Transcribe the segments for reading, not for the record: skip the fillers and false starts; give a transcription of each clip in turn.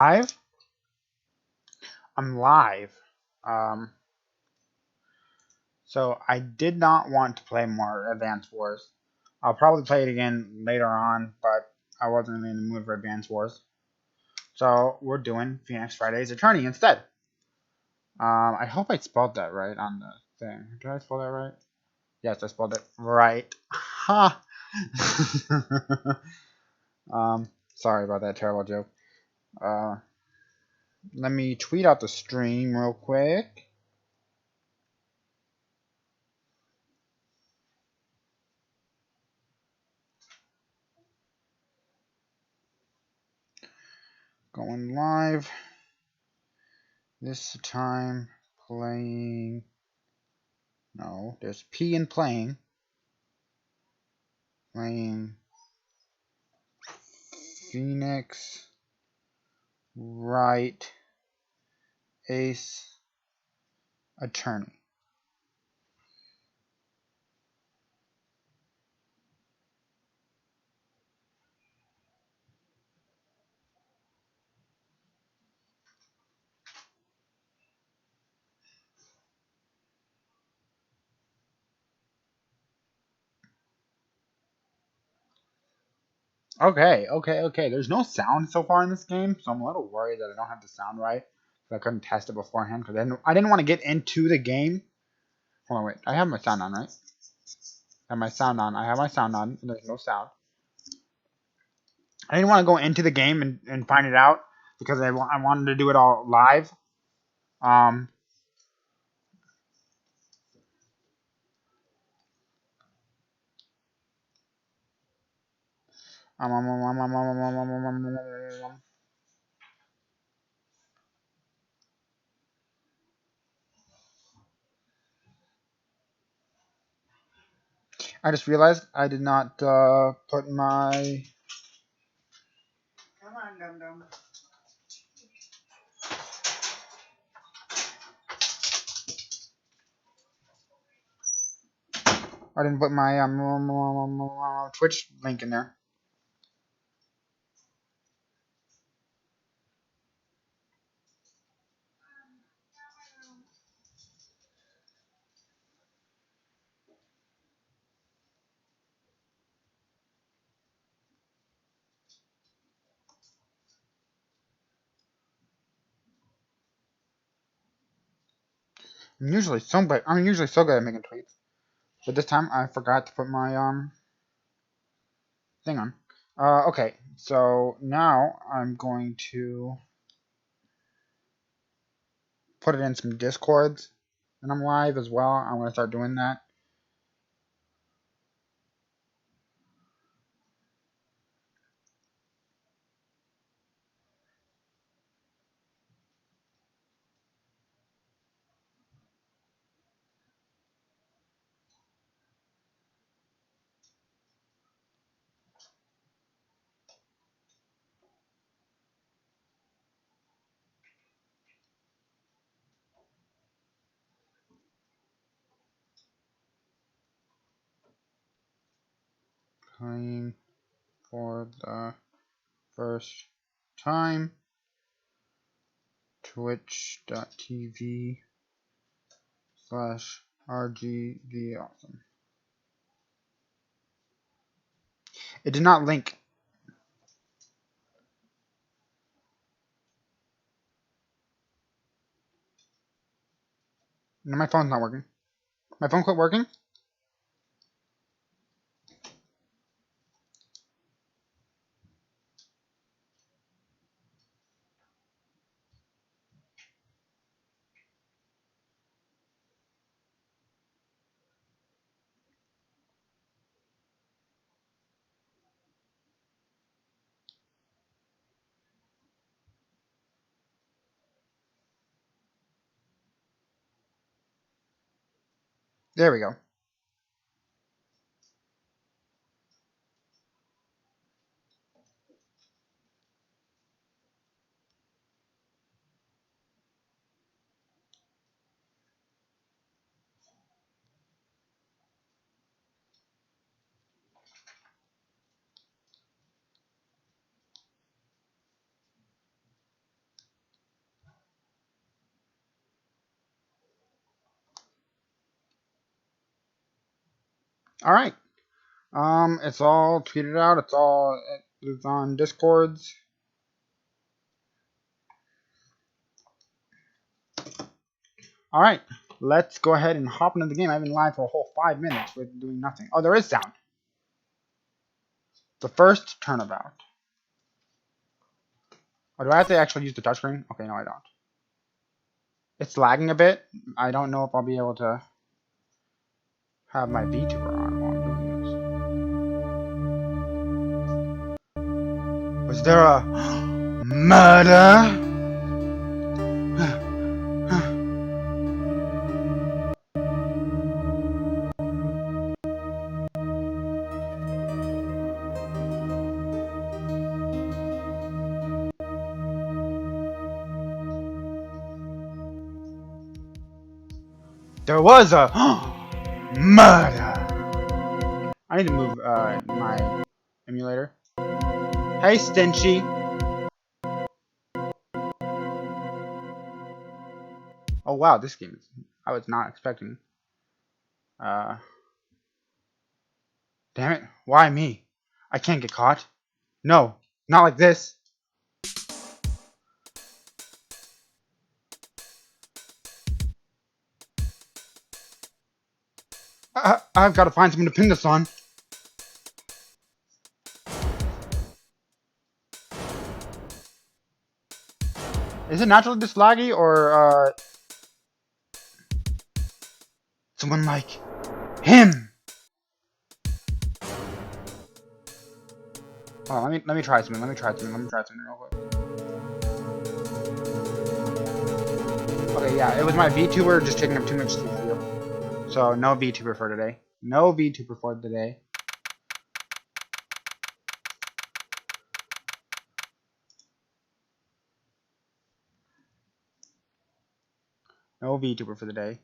Live? I'm live. Um, so I did not want to play more Advance Wars. I'll probably play it again later on, but I wasn't really in the mood for Advance Wars. So we're doing Wright Ace Attorney instead. I hope I spelled that right on the thing. Did I spell that right? Yes, I spelled it right. Ha! Sorry about that terrible joke. Uh, Let me tweet out the stream real quick. Going live. This time playing. No, there's P in playing. Playing Phoenix Wright Ace Attorney. Okay. There's no sound so far in this game, so I'm a little worried that I don't have the sound right. I couldn't test it beforehand because I didn't want to get into the game. Hold on, wait. I have my sound on, right? I have my sound on. I have my sound on, and there's no sound. I didn't want to go into the game and find it out because I wanted to do it all live. Um, I just realized I did not put my. Come on, dum dum. I didn't put my Twitch link in there. I'm usually so good at making tweets, but this time I forgot to put my thing on. Okay, so now I'm going to put it in some discords, and I'm live as well. I'm gonna start doing that. Playing for the first time. Twitch.tv/RGV awesome. It did not link. No, my phone's not working. My phone quit working? There we go. Alright. It's all tweeted out. It's on Discords. Alright. Let's go ahead and hop into the game. I've been live for a whole 5 minutes with doing nothing. Oh, there is sound. The first turnabout. Oh, do I have to actually use the touchscreen? Okay, no, I don't. It's lagging a bit. I don't know if I'll be able to have my VTuber on while I'm doing this. Was there a murder? There was a murder. I need to move my emulator. Hey, Stinchy. Oh wow, this game is. I was not expecting. Damn it! Why me? I can't get caught. No, not like this. I've got to find something to pin this on. Is it naturally this laggy, or someone like him? Oh, let me try something. Let me try something real quick. Okay, yeah, it was my VTuber just taking up too much CPU. So no VTuber for today. No VTuber for today. No VTuber for the day.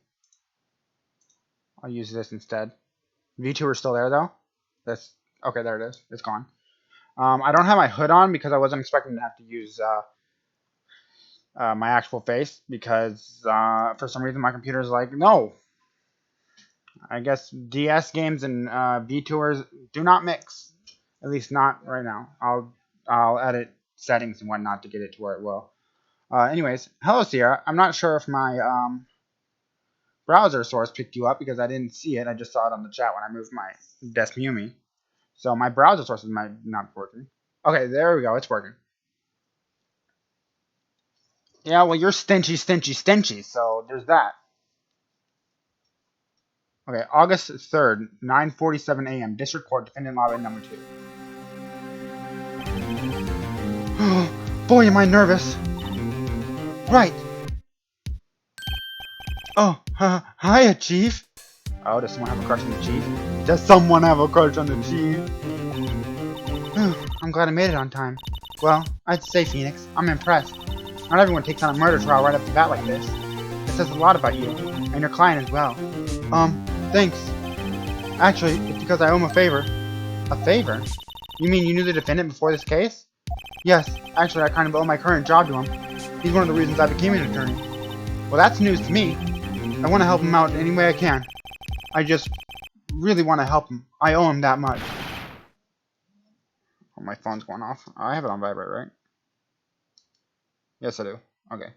I'll use this instead. VTuber's still there though. That's okay. There it is. It's gone. I don't have my hood on because I wasn't expecting to have to use my actual face because for some reason my computer's like, no. I guess DS games and VTubers do not mix. At least not right now. I'll edit settings and whatnot to get it to where it will. Anyways, hello Sierra. I'm not sure if my browser source picked you up because I didn't see it. I just saw it on the chat when I moved my Desmumi. So my browser source might not be working. Okay, there we go. It's working. Yeah, well, you're stingy, so there's that. Okay, August 3rd, 9:47 a.m. District Court, Defendant Lobby number 2. Oh, boy, am I nervous. Right. Oh, hiya, Chief. Oh, does someone have a crush on the Chief? Does someone have a crush on the Chief? I'm glad I made it on time. Well, I'd say, Phoenix, I'm impressed. Not everyone takes on a murder trial right off the bat like this. It says a lot about you, and your client as well. Thanks. Actually, it's because I owe him a favor. A favor? You mean you knew the defendant before this case? Yes, actually I kind of owe my current job to him. He's one of the reasons I became an attorney. Well, that's news to me. I want to help him out any way I can. I just really want to help him. I owe him that much. Oh, my phone's going off. I have it on vibrate, right? Yes, I do. Okay.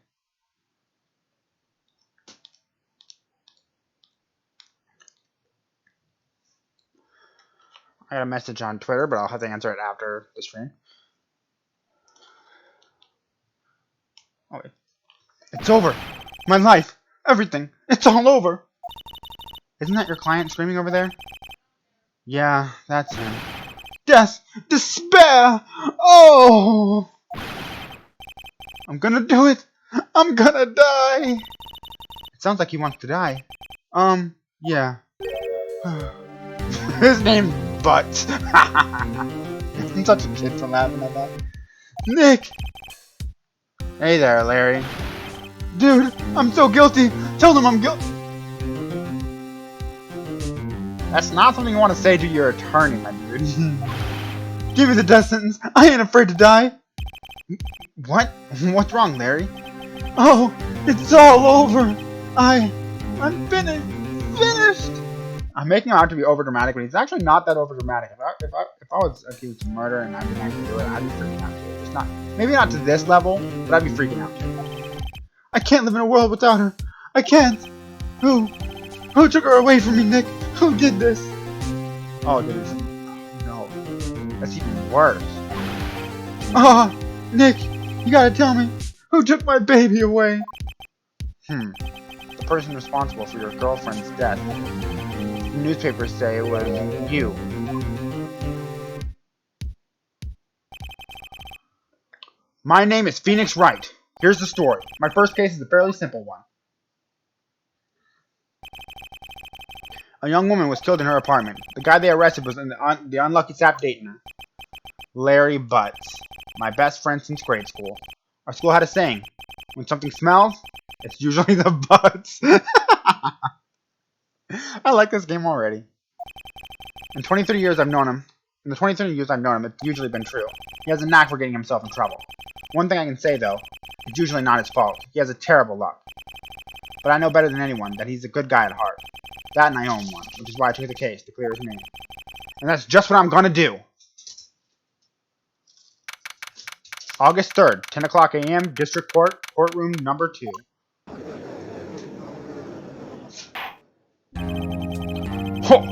I got a message on Twitter, but I'll have to answer it after the stream. Okay. It's over. My life. Everything. It's all over. Isn't that your client screaming over there? Yeah, that's him. Death! Despair! Oh! I'm gonna do it! I'm gonna die! It sounds like he wants to die. Yeah. His name's Butts. I'm such a kid for laughing at that. Nick! Hey there, Larry. Dude, I'm so guilty! Tell them I'm guilty! That's not something you want to say to your attorney, my dude. Give me the death sentence. I ain't afraid to die. What? What's wrong, Larry? Oh, it's all over. I'm finished. I'm making him out to be overdramatic, but he's actually not that overdramatic. If I was accused of murder and I didn't actually do it, I'd be freaking out too. Just not, maybe not to this level, but I'd be freaking out too. I can't live in a world without her. I can't. Who took her away from me, Nick? Who did this? Oh, dude. No. That's even worse. Ah, Nick, you gotta tell me. Who took my baby away? The person responsible for your girlfriend's death. The newspapers say it was you. My name is Phoenix Wright. Here's the story. My first case is a fairly simple one. A young woman was killed in her apartment. The guy they arrested was the unlucky sap dating her. Larry Butts. My best friend since grade school. Our school had a saying. When something smells, it's usually the butts. I like this game already. In the 23 years I've known him, it's usually been true. He has a knack for getting himself in trouble. One thing I can say, though, it's usually not his fault. He has a terrible luck. But I know better than anyone that he's a good guy at heart. That and I own one, which is why I took the case to clear his name. And that's just what I'm gonna do. August 3rd, 10 o'clock a.m., District Court, Courtroom Number 2.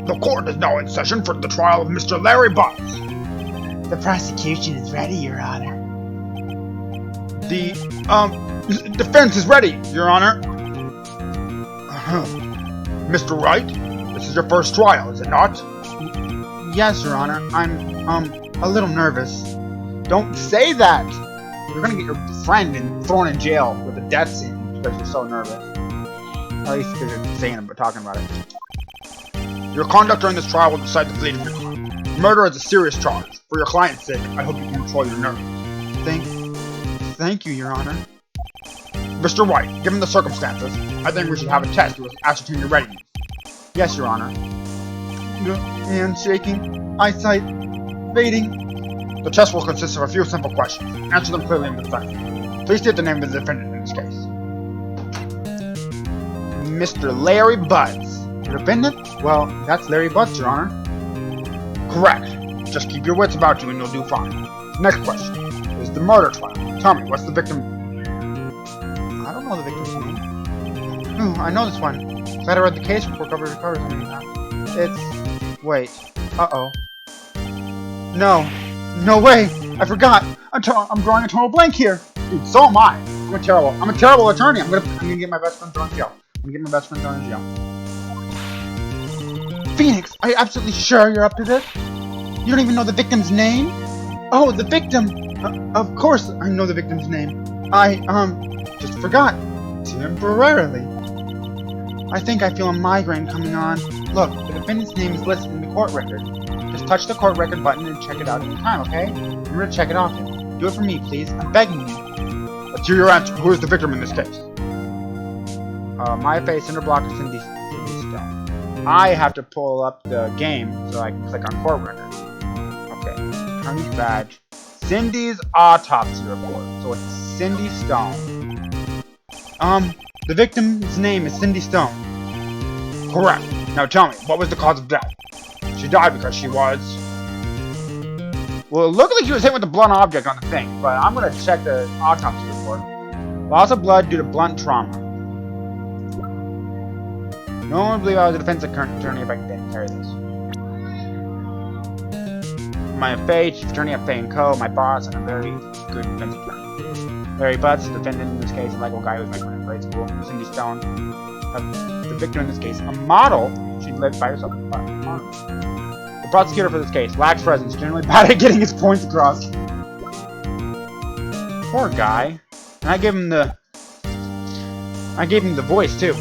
The court is now in session for the trial of Mr. Larry Butts. The prosecution is ready, Your Honor. The, defense is ready, Your Honor. Mr. Wright, this is your first trial, is it not? Yes, Your Honor. I'm, a little nervous. Don't say that! You're gonna get your friend thrown in jail with a death sentence because you're so nervous. At least because you're saying it, but talking about it. Your conduct during this trial will decide the fate of your client. Murder is a serious charge. For your client's sake, I hope you can control your nerves. Thank you, Your Honor. Mr. Wright, given the circumstances, I think we should have a test to ascertain your readiness. Yes, Your Honor. Hands shaking, eyesight fading. The test will consist of a few simple questions. Answer them clearly and effectively. Please state the name of the defendant in this case. Mr. Larry Butts. The defendant? Well, that's Larry Butts, Your Honor. Correct. Just keep your wits about you and you'll do fine. Next question. This is the murder trial. Tell me, what's the victim? I don't know the victim's name. Ooh, I know this one. Glad I read the case before cover to cover something. It's... Wait. Uh-oh. No way! I forgot! I'm drawing a total blank here! Dude, so am I! I'm a terrible attorney! I'm gonna get my best friend thrown in jail. Phoenix, are you absolutely sure you're up to this? You don't even know the victim's name? Oh, the victim! Of course I know the victim's name. I, just forgot. Temporarily. I think I feel a migraine coming on. Look, the defendant's name is listed in the court record. Just touch the court record button and check it out anytime, okay? Remember to check it often. Do it for me, please. I'm begging you. Let's hear your answer. Who is the victim in this case? My face, Cinderblock, or Cindy Stone. I have to pull up the game so I can click on court record. Okay. Attorney's badge. Cindy's autopsy report. So it's Cindy Stone. The victim's name is Cindy Stone. Correct. Now tell me, what was the cause of death? She died because she was... Well, it looked like she was hit with a blunt object on the thing, but I'm gonna check the autopsy report. Loss of blood due to blunt trauma. No one would believe I was a defense attorney if I didn't carry this. My FA, Chief Attorney at Fay & Co., my boss, and a very good defense attorney. Larry Butts, the defendant in this case, a Lego guy who was my friend in grade school. Cindy Stone, the victim in this case, a model. She lived by herself in the farm. The prosecutor for this case lacks presence, generally bad at getting his points across. Poor guy. And I gave him the voice too.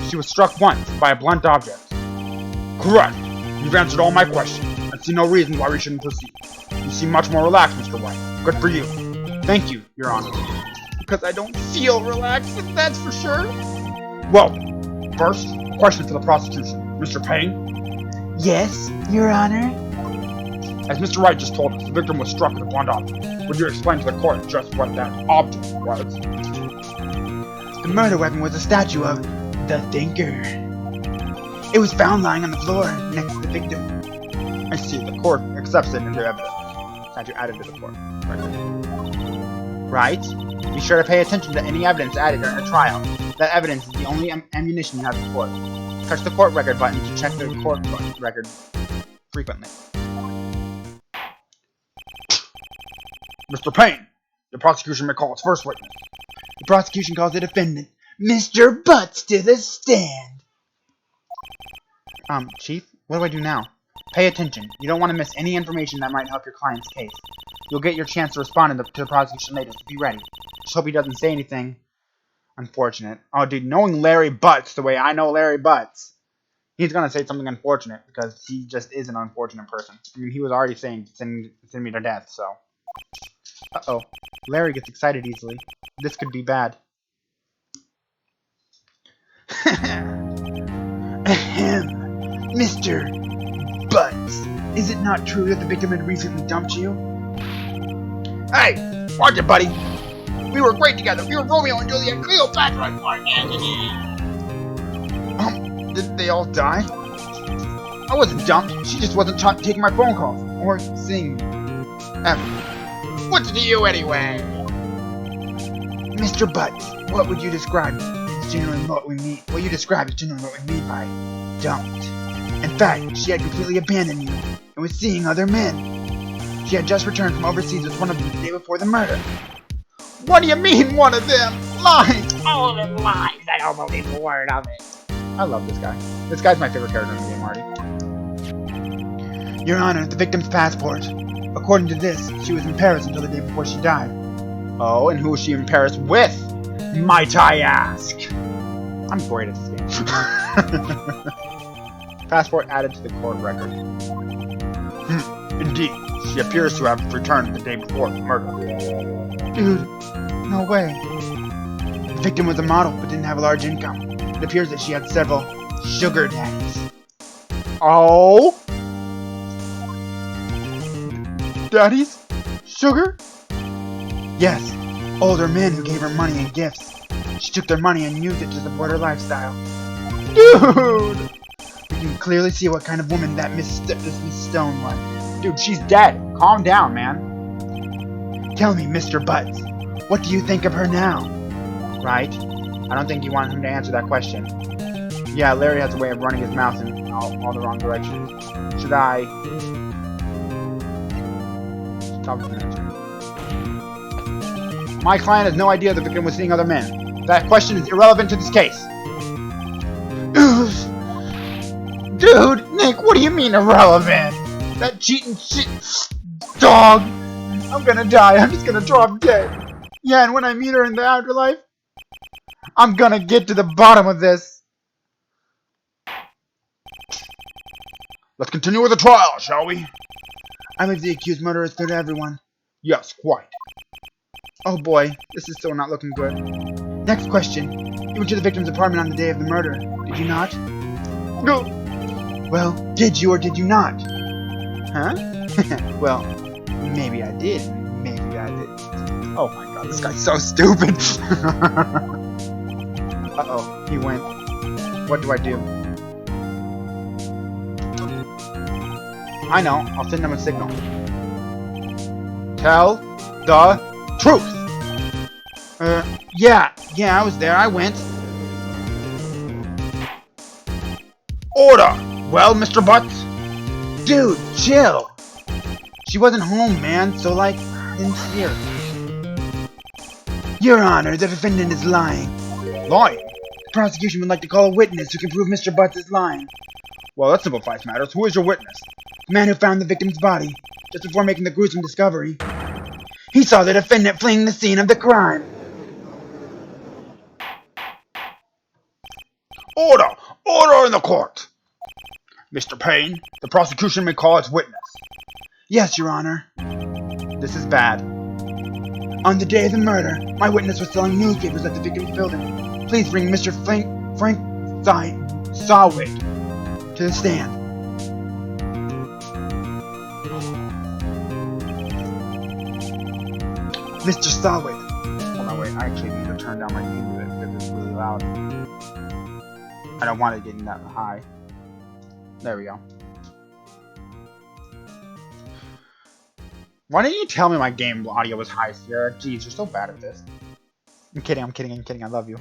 She was struck once by a blunt object. Correct. You've answered all my questions. I see no reason why we shouldn't proceed. You seem much more relaxed, Mr. White. Good for you. Thank you, Your Honor. Because I don't feel relaxed, that's for sure. Well, first, a question for the prosecution. Mr. Payne? Yes, Your Honor? As Mr. Wright just told us, the victim was struck with a blunt object. Would you explain to the court just what that object was? The murder weapon was a statue of the Thinker. It was found lying on the floor next to the victim. I see. The court accepts it into evidence. That you added to the court record. Right? Be sure to pay attention to any evidence added during a trial. That evidence is the only ammunition you have in court. Touch the court record button to check the court record frequently. Mr. Payne, the prosecution may call its first witness. The prosecution calls the defendant, Mr. Butts, to the stand. Chief, what do I do now? Pay attention. You don't want to miss any information that might help your client's case. You'll get your chance to respond to the prosecution later, so be ready. Just hope he doesn't say anything unfortunate. Oh, dude, knowing Larry Butts the way I know Larry Butts, he's gonna say something unfortunate, because he just is an unfortunate person. I mean, he was already saying, send me to death, so... Uh-oh. Larry gets excited easily. This could be bad. Ahem. Mr. Butts, is it not true that the victim had recently dumped you? Hey! Watch it, buddy! We were great together! We were Romeo and Juliet, Cleopatra and Mark Antony! Did they all die? I wasn't dumped. She just wasn't taking my phone calls. Or seeing me. What's to you anyway? Mr. Butts, what would you describe as generally what we mean? What you describe is generally what we mean by dumped. In fact, she had completely abandoned you and was seeing other men. She had just returned from overseas with one of them the day before the murder. What do you mean, one of them? Lies! All of them lies! I don't believe a word of it. I love this guy. This guy's my favorite character in the game, Marty. Your Honor, the victim's passport. According to this, she was in Paris until the day before she died. Oh, and who was she in Paris with? Might I ask? I'm great at this game. Passport added to the court record. Indeed, she appears to have returned the day before the murder. Dude, no way. The victim was a model, but didn't have a large income. It appears that she had several sugar daddies. Oh? Daddies? Sugar? Yes, older men who gave her money and gifts. She took their money and used it to support her lifestyle. Dude! You can clearly see what kind of woman that Miss Stone was. Dude, she's dead. Calm down, man. Tell me, Mr. Butts, what do you think of her now? Right? I don't think you want him to answer that question. Yeah, Larry has a way of running his mouth in all the wrong directions. Should I... Stop with the answer. My client has no idea the victim was seeing other men. That question is irrelevant to this case. Dude, Nick, what do you mean irrelevant? That cheating shit dog. I'm gonna die. I'm just gonna drop dead. Yeah, and when I meet her in the afterlife, I'm gonna get to the bottom of this. Let's continue with the trial, shall we? I believe the accused murderer is clear to everyone. Yes, quite. Oh boy, this is still not looking good. Next question. You went to the victim's apartment on the day of the murder, did you not? No. Well, did you or did you not? Huh? Well, maybe I did, maybe I didn't. Oh my god, this guy's so stupid! Uh-oh, he went. What do I do? I know, I'll send him a signal. Tell the truth! Yeah, I was there, I went. Order! Well, Mr. Butts? Dude, chill! She wasn't home, man, so like, I didn't see her. Your Honor, the defendant is lying. Lying? The prosecution would like to call a witness who can prove Mr. Butts is lying. Well, that simplifies matters. Who is your witness? The man who found the victim's body, just before making the gruesome discovery. He saw the defendant fleeing the scene of the crime. Order! Order in the court! Mr. Payne, the prosecution may call its witness. Yes, Your Honor. This is bad. On the day of the murder, my witness was selling newspapers at the victim's building. Please bring Mr. Frank Sawid to the stand. Mr. Sawid. Hold on, wait. I actually need to turn down my music because it's really loud. I don't want it getting that high. There we go. Why didn't you tell me my game audio was high, Sierra? Jeez, you're so bad at this. I'm kidding, I'm kidding, I'm kidding. I love you.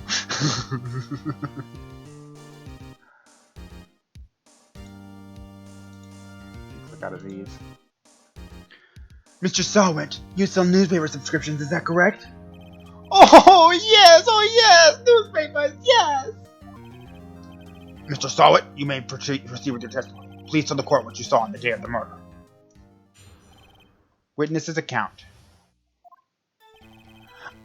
Click out of these. Mr. Sawit, you sell newspaper subscriptions, is that correct? Oh yes, newspapers, yes! Mr. Sawit, you may proceed with your testimony. Please tell the court what you saw on the day of the murder. Witness's account.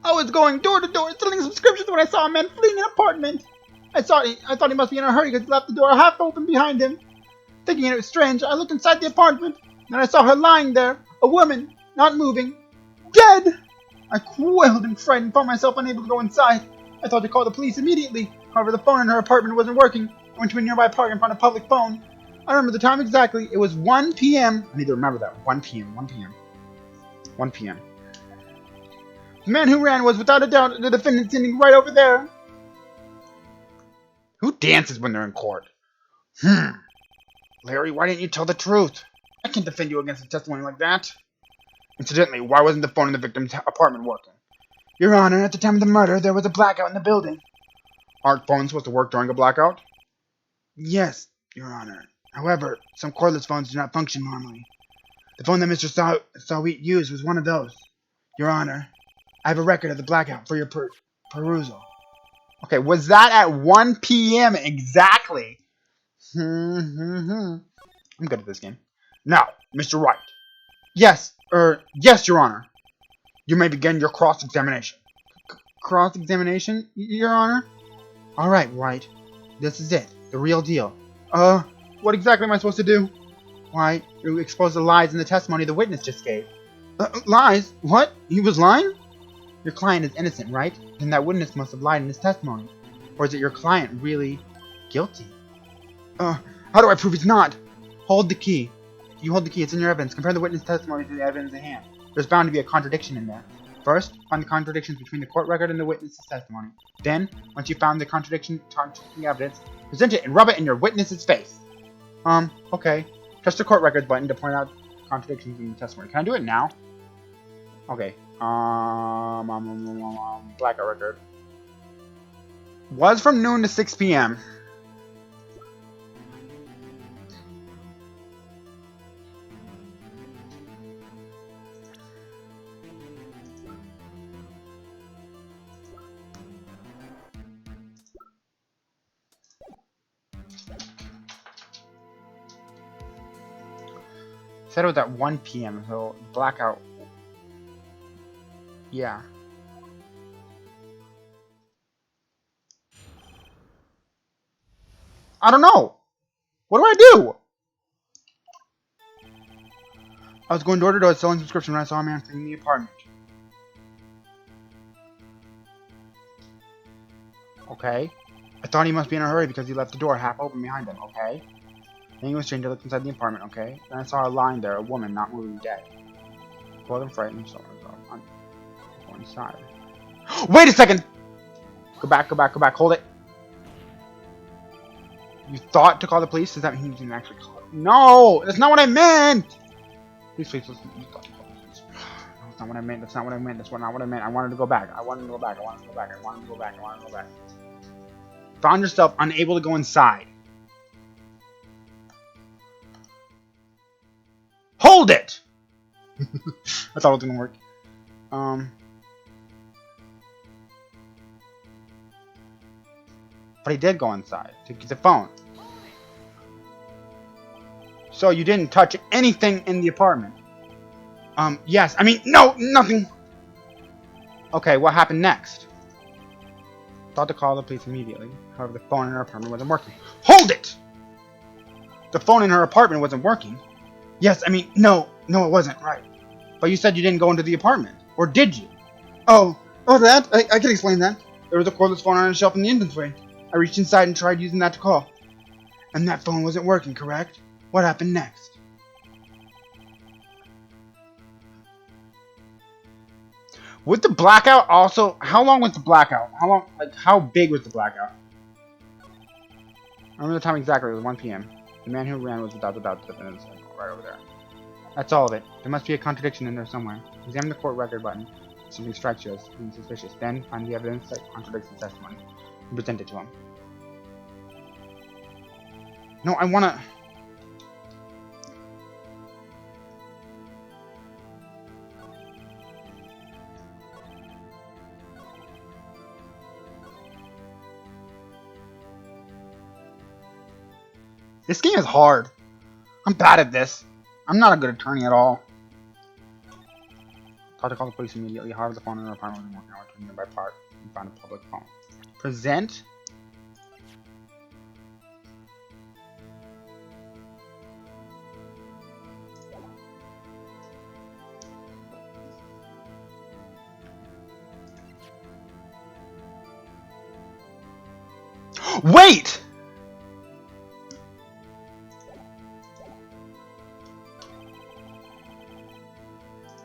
I was going door to door selling subscriptions when I saw a man fleeing an apartment. I thought he must be in a hurry because he left the door half open behind him. Thinking it was strange, I looked inside the apartment, and I saw her lying there, a woman, not moving, dead! I quailed in fright and found myself unable to go inside. I thought to call the police immediately. However, the phone in her apartment wasn't working. I went to a nearby park and found a public phone. I remember the time exactly. It was 1 p.m. I need to remember that. 1 p.m. 1 p.m. 1 p.m. The man who ran was, without a doubt, the defendant standing right over there. Who dances when they're in court? Larry, why didn't you tell the truth? I can't defend you against a testimony like that. Incidentally, why wasn't the phone in the victim's apartment working? Your Honor, at the time of the murder, there was a blackout in the building. Aren't phones supposed to work during a blackout? Yes, Your Honor. However, some cordless phones do not function normally. The phone that Mr. Sawit used was one of those. Your Honor, I have a record of the blackout for your perusal. Okay, was that at 1 p.m. exactly? I'm good at this game. Now, Mr. Wright. Yes, Your Honor. You may begin your cross-examination. Cross-examination, Your Honor? Alright, Wright. This is it. The real deal. What exactly am I supposed to do? Why, you expose the lies in the testimony the witness just gave. Lies? What? He was lying? Your client is innocent, right? Then that witness must have lied in his testimony. Or is it your client really guilty? How do I prove he's not? Hold the key. You hold the key, it's in your evidence. Compare the witness testimony to the evidence at hand. There's bound to be a contradiction in there. First, find the contradictions between the court record and the witness's testimony. Then, once you've found the contradicting evidence, present it and rub it in your witness's face. Okay. Touch the court records button to point out contradictions in the testimony. Can I do it now? Okay. Blackout record. Was from noon to 6 p.m. Said it was at 1 p.m. so blackout. Yeah. I don't know. What do I do? I was going door to door selling subscription when I saw a man fleeing the apartment. Okay. I thought he must be in a hurry because he left the door half open behind him. Okay. Then he was trained to look inside the apartment. Okay. Then I saw a line there, a woman not moving, dead. Both them frightened, so I'm going inside. Wait a second! Go back. Hold it. You thought to call the police? Does that mean you didn't actually call it? No! That's not what I meant! Please, listen. You thought to call the police. No, that's not what I meant. That's not what I meant. That's not what I meant. I wanted to go back. Found yourself unable to go inside. Hold it! I thought it was gonna work. But he did go inside to get the phone. So you didn't touch anything in the apartment? Yes. I mean, no, nothing. Okay, what happened next? Thought to call the police immediately. However, the phone in her apartment wasn't working. Hold it! The phone in her apartment wasn't working? Yes, I mean, no, it wasn't, right. But you said you didn't go into the apartment. Or did you? Oh, that? I can explain that. There was a cordless phone on a shelf in the entranceway. I reached inside and tried using that to call. And that phone wasn't working, correct? What happened next? With the blackout also, how long was the blackout? How long, like, how big was the blackout? I remember the time exactly, it was 1 p.m. The man who ran was without a doubt the defendant right over there. That's all of it. There must be a contradiction in there somewhere. Examine the court record button. If something strikes you as being suspicious. Then find the evidence that contradicts the testimony and present it to him. No, I wanna... This game is hard. I'm bad at this. I'm not a good attorney at all. Thought to call the police immediately. However, the phone in her apartment wasn't working out to a nearby park and found a public phone. Present. Wait!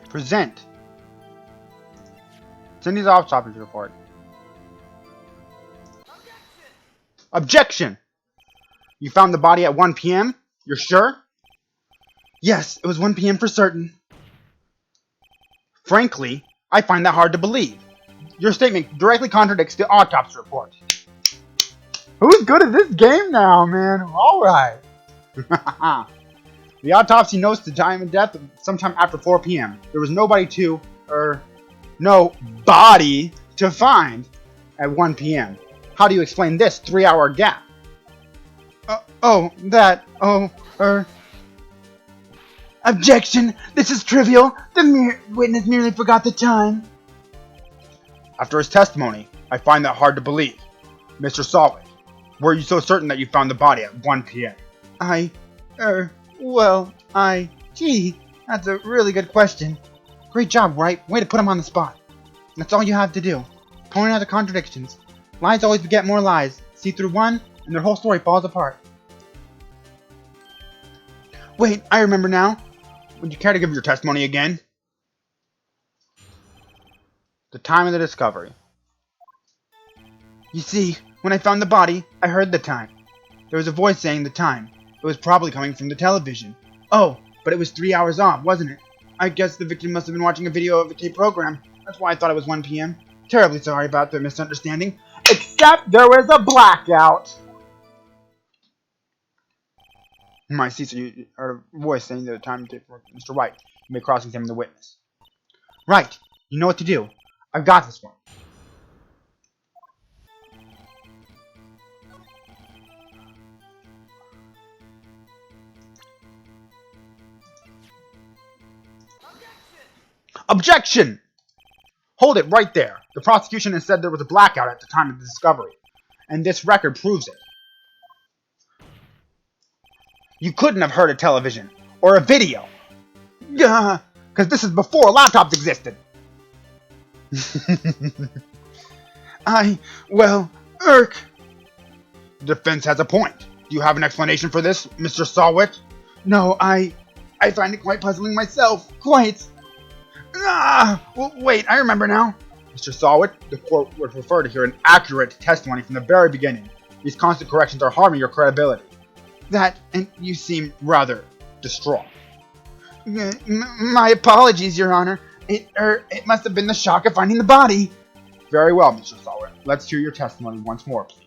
Present. Send these off stoppage report. Objection! You found the body at 1 p.m.? You're sure? Yes, it was 1 p.m. for certain. Frankly, I find that hard to believe. Your statement directly contradicts the autopsy report. Who's good at this game now, man? Alright. The autopsy notes the time of death sometime after 4 p.m. There was nobody to find at 1 p.m. How do you explain this 3-hour gap? Objection! This is trivial. The witness merely forgot the time. After his testimony, I find that hard to believe. Mr. Solid, were you so certain that you found the body at 1 p.m.? Gee, that's a really good question. Great job, Wright. Way to put him on the spot. That's all you have to do. Point out the contradictions. Lies always beget more lies. See through one, and their whole story falls apart. Wait, I remember now. Would you care to give your testimony again? The time of the discovery. You see, when I found the body, I heard the time. There was a voice saying the time. It was probably coming from the television. Oh, but it was 3 hours off, wasn't it? I guess the victim must have been watching a video of a tape program. That's why I thought it was 1 p.m. Terribly sorry about the misunderstanding. Except there was a blackout! I see, so you heard a voice saying the time to Mr. Wright. You may cross-examine the witness. Right, you know what to do. I've got this one. Objection! Hold it right there. The prosecution has said there was a blackout at the time of the discovery, and this record proves it. You couldn't have heard a television or a video. Because this is before laptops existed. The defense has a point. Do you have an explanation for this, Mr. Sawit? No, I find it quite puzzling myself. Quite. Wait, I remember now. Mr. Sawit, the court would prefer to hear an accurate testimony from the very beginning. These constant corrections are harming your credibility. And you seem rather distraught. My apologies, Your Honor. It must have been the shock of finding the body. Very well, Mr. Sawit. Let's hear your testimony once more, please.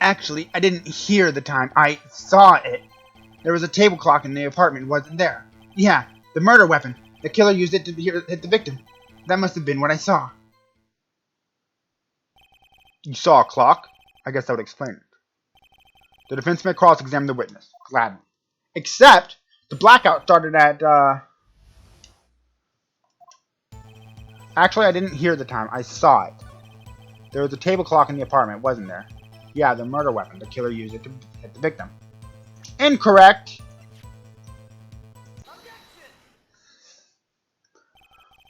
Actually, I didn't hear the time. I saw it. There was a table clock in the apartment. It wasn't there. Yeah, the murder weapon. The killer used it to hit the victim. That must have been what I saw. You saw a clock? I guess that would explain it. The defense may cross-examine the witness. Gladly. Except, the blackout started at, Actually, I didn't hear the time. I saw it. There was a table clock in the apartment, wasn't there? Yeah, the murder weapon. The killer used it to hit the victim. Incorrect!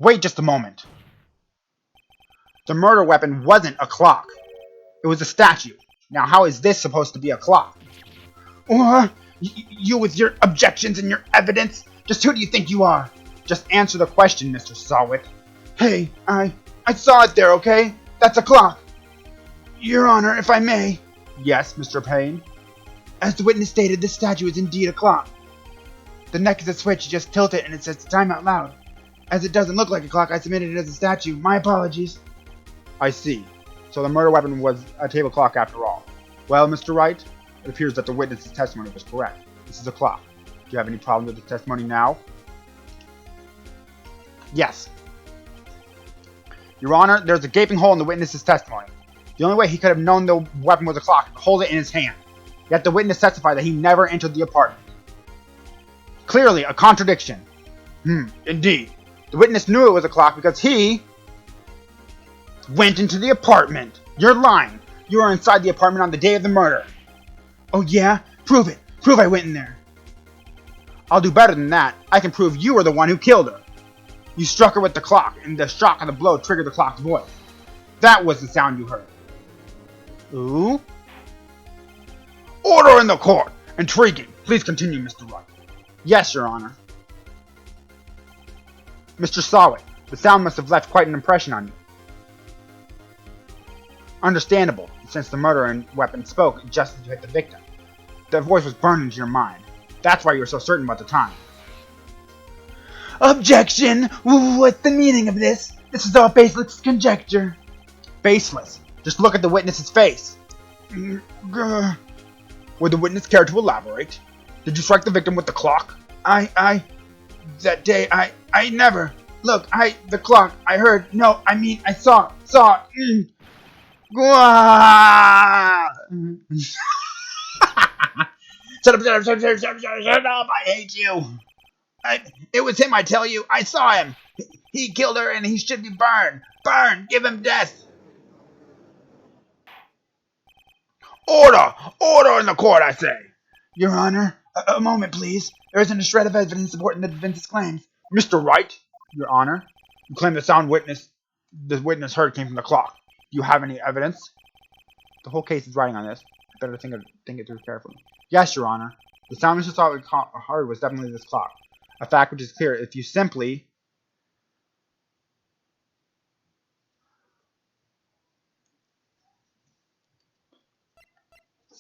Wait just a moment. The murder weapon wasn't a clock. It was a statue. Now, how is this supposed to be a clock? You with your objections and your evidence? Just who do you think you are? Just answer the question, Mr. Sawit. Hey, I saw it there, okay? That's a clock! Your Honor, if I may. Yes, Mr. Payne? As the witness stated, this statue is indeed a clock. The neck is a switch, you just tilt it and it says time out loud. As it doesn't look like a clock, I submitted it as a statue. My apologies. I see. So the murder weapon was a table clock after all. Well, Mr. Wright, it appears that the witness's testimony was correct. This is a clock. Do you have any problem with the testimony now? Yes. Your Honor, there's a gaping hole in the witness's testimony. The only way he could have known the weapon was a clock, hold it in his hand. Yet the witness testified that he never entered the apartment. Clearly, a contradiction. Indeed. The witness knew it was a clock because he went into the apartment. You're lying. You were inside the apartment on the day of the murder. Oh yeah? Prove it. Prove I went in there. I'll do better than that. I can prove you were the one who killed her. You struck her with the clock, and the shock of the blow triggered the clock's voice. That was the sound you heard. Ooh? Order in the court! Intriguing. Please continue, Mr. Wright. Yes, Your Honor. Mr. Sawit, the sound must have left quite an impression on you. Understandable, since the murderer weapon spoke just as you hit the victim. The voice was burned into your mind. That's why you were so certain about the time. Objection! What's the meaning of this? This is all baseless conjecture. Baseless? Just look at the witness's face. Would the witness care to elaborate? Did you strike the victim with the clock? That day, I never. Look, the clock, I heard, no, I mean, I saw. Shut up, I hate you. It was him, I tell you, I saw him. He killed her and he should be burned. Burn, give him death. Order! Order in the court, I say! Your Honor, a moment, please. There isn't a shred of evidence supporting the defense's claims. Mr. Wright, Your Honor, you claim the sound the witness heard came from the clock. Do you have any evidence? The whole case is riding on this. Better think it through carefully. Yes, Your Honor. The sound Mr. Sawit heard was definitely this clock. A fact which is clear if you simply...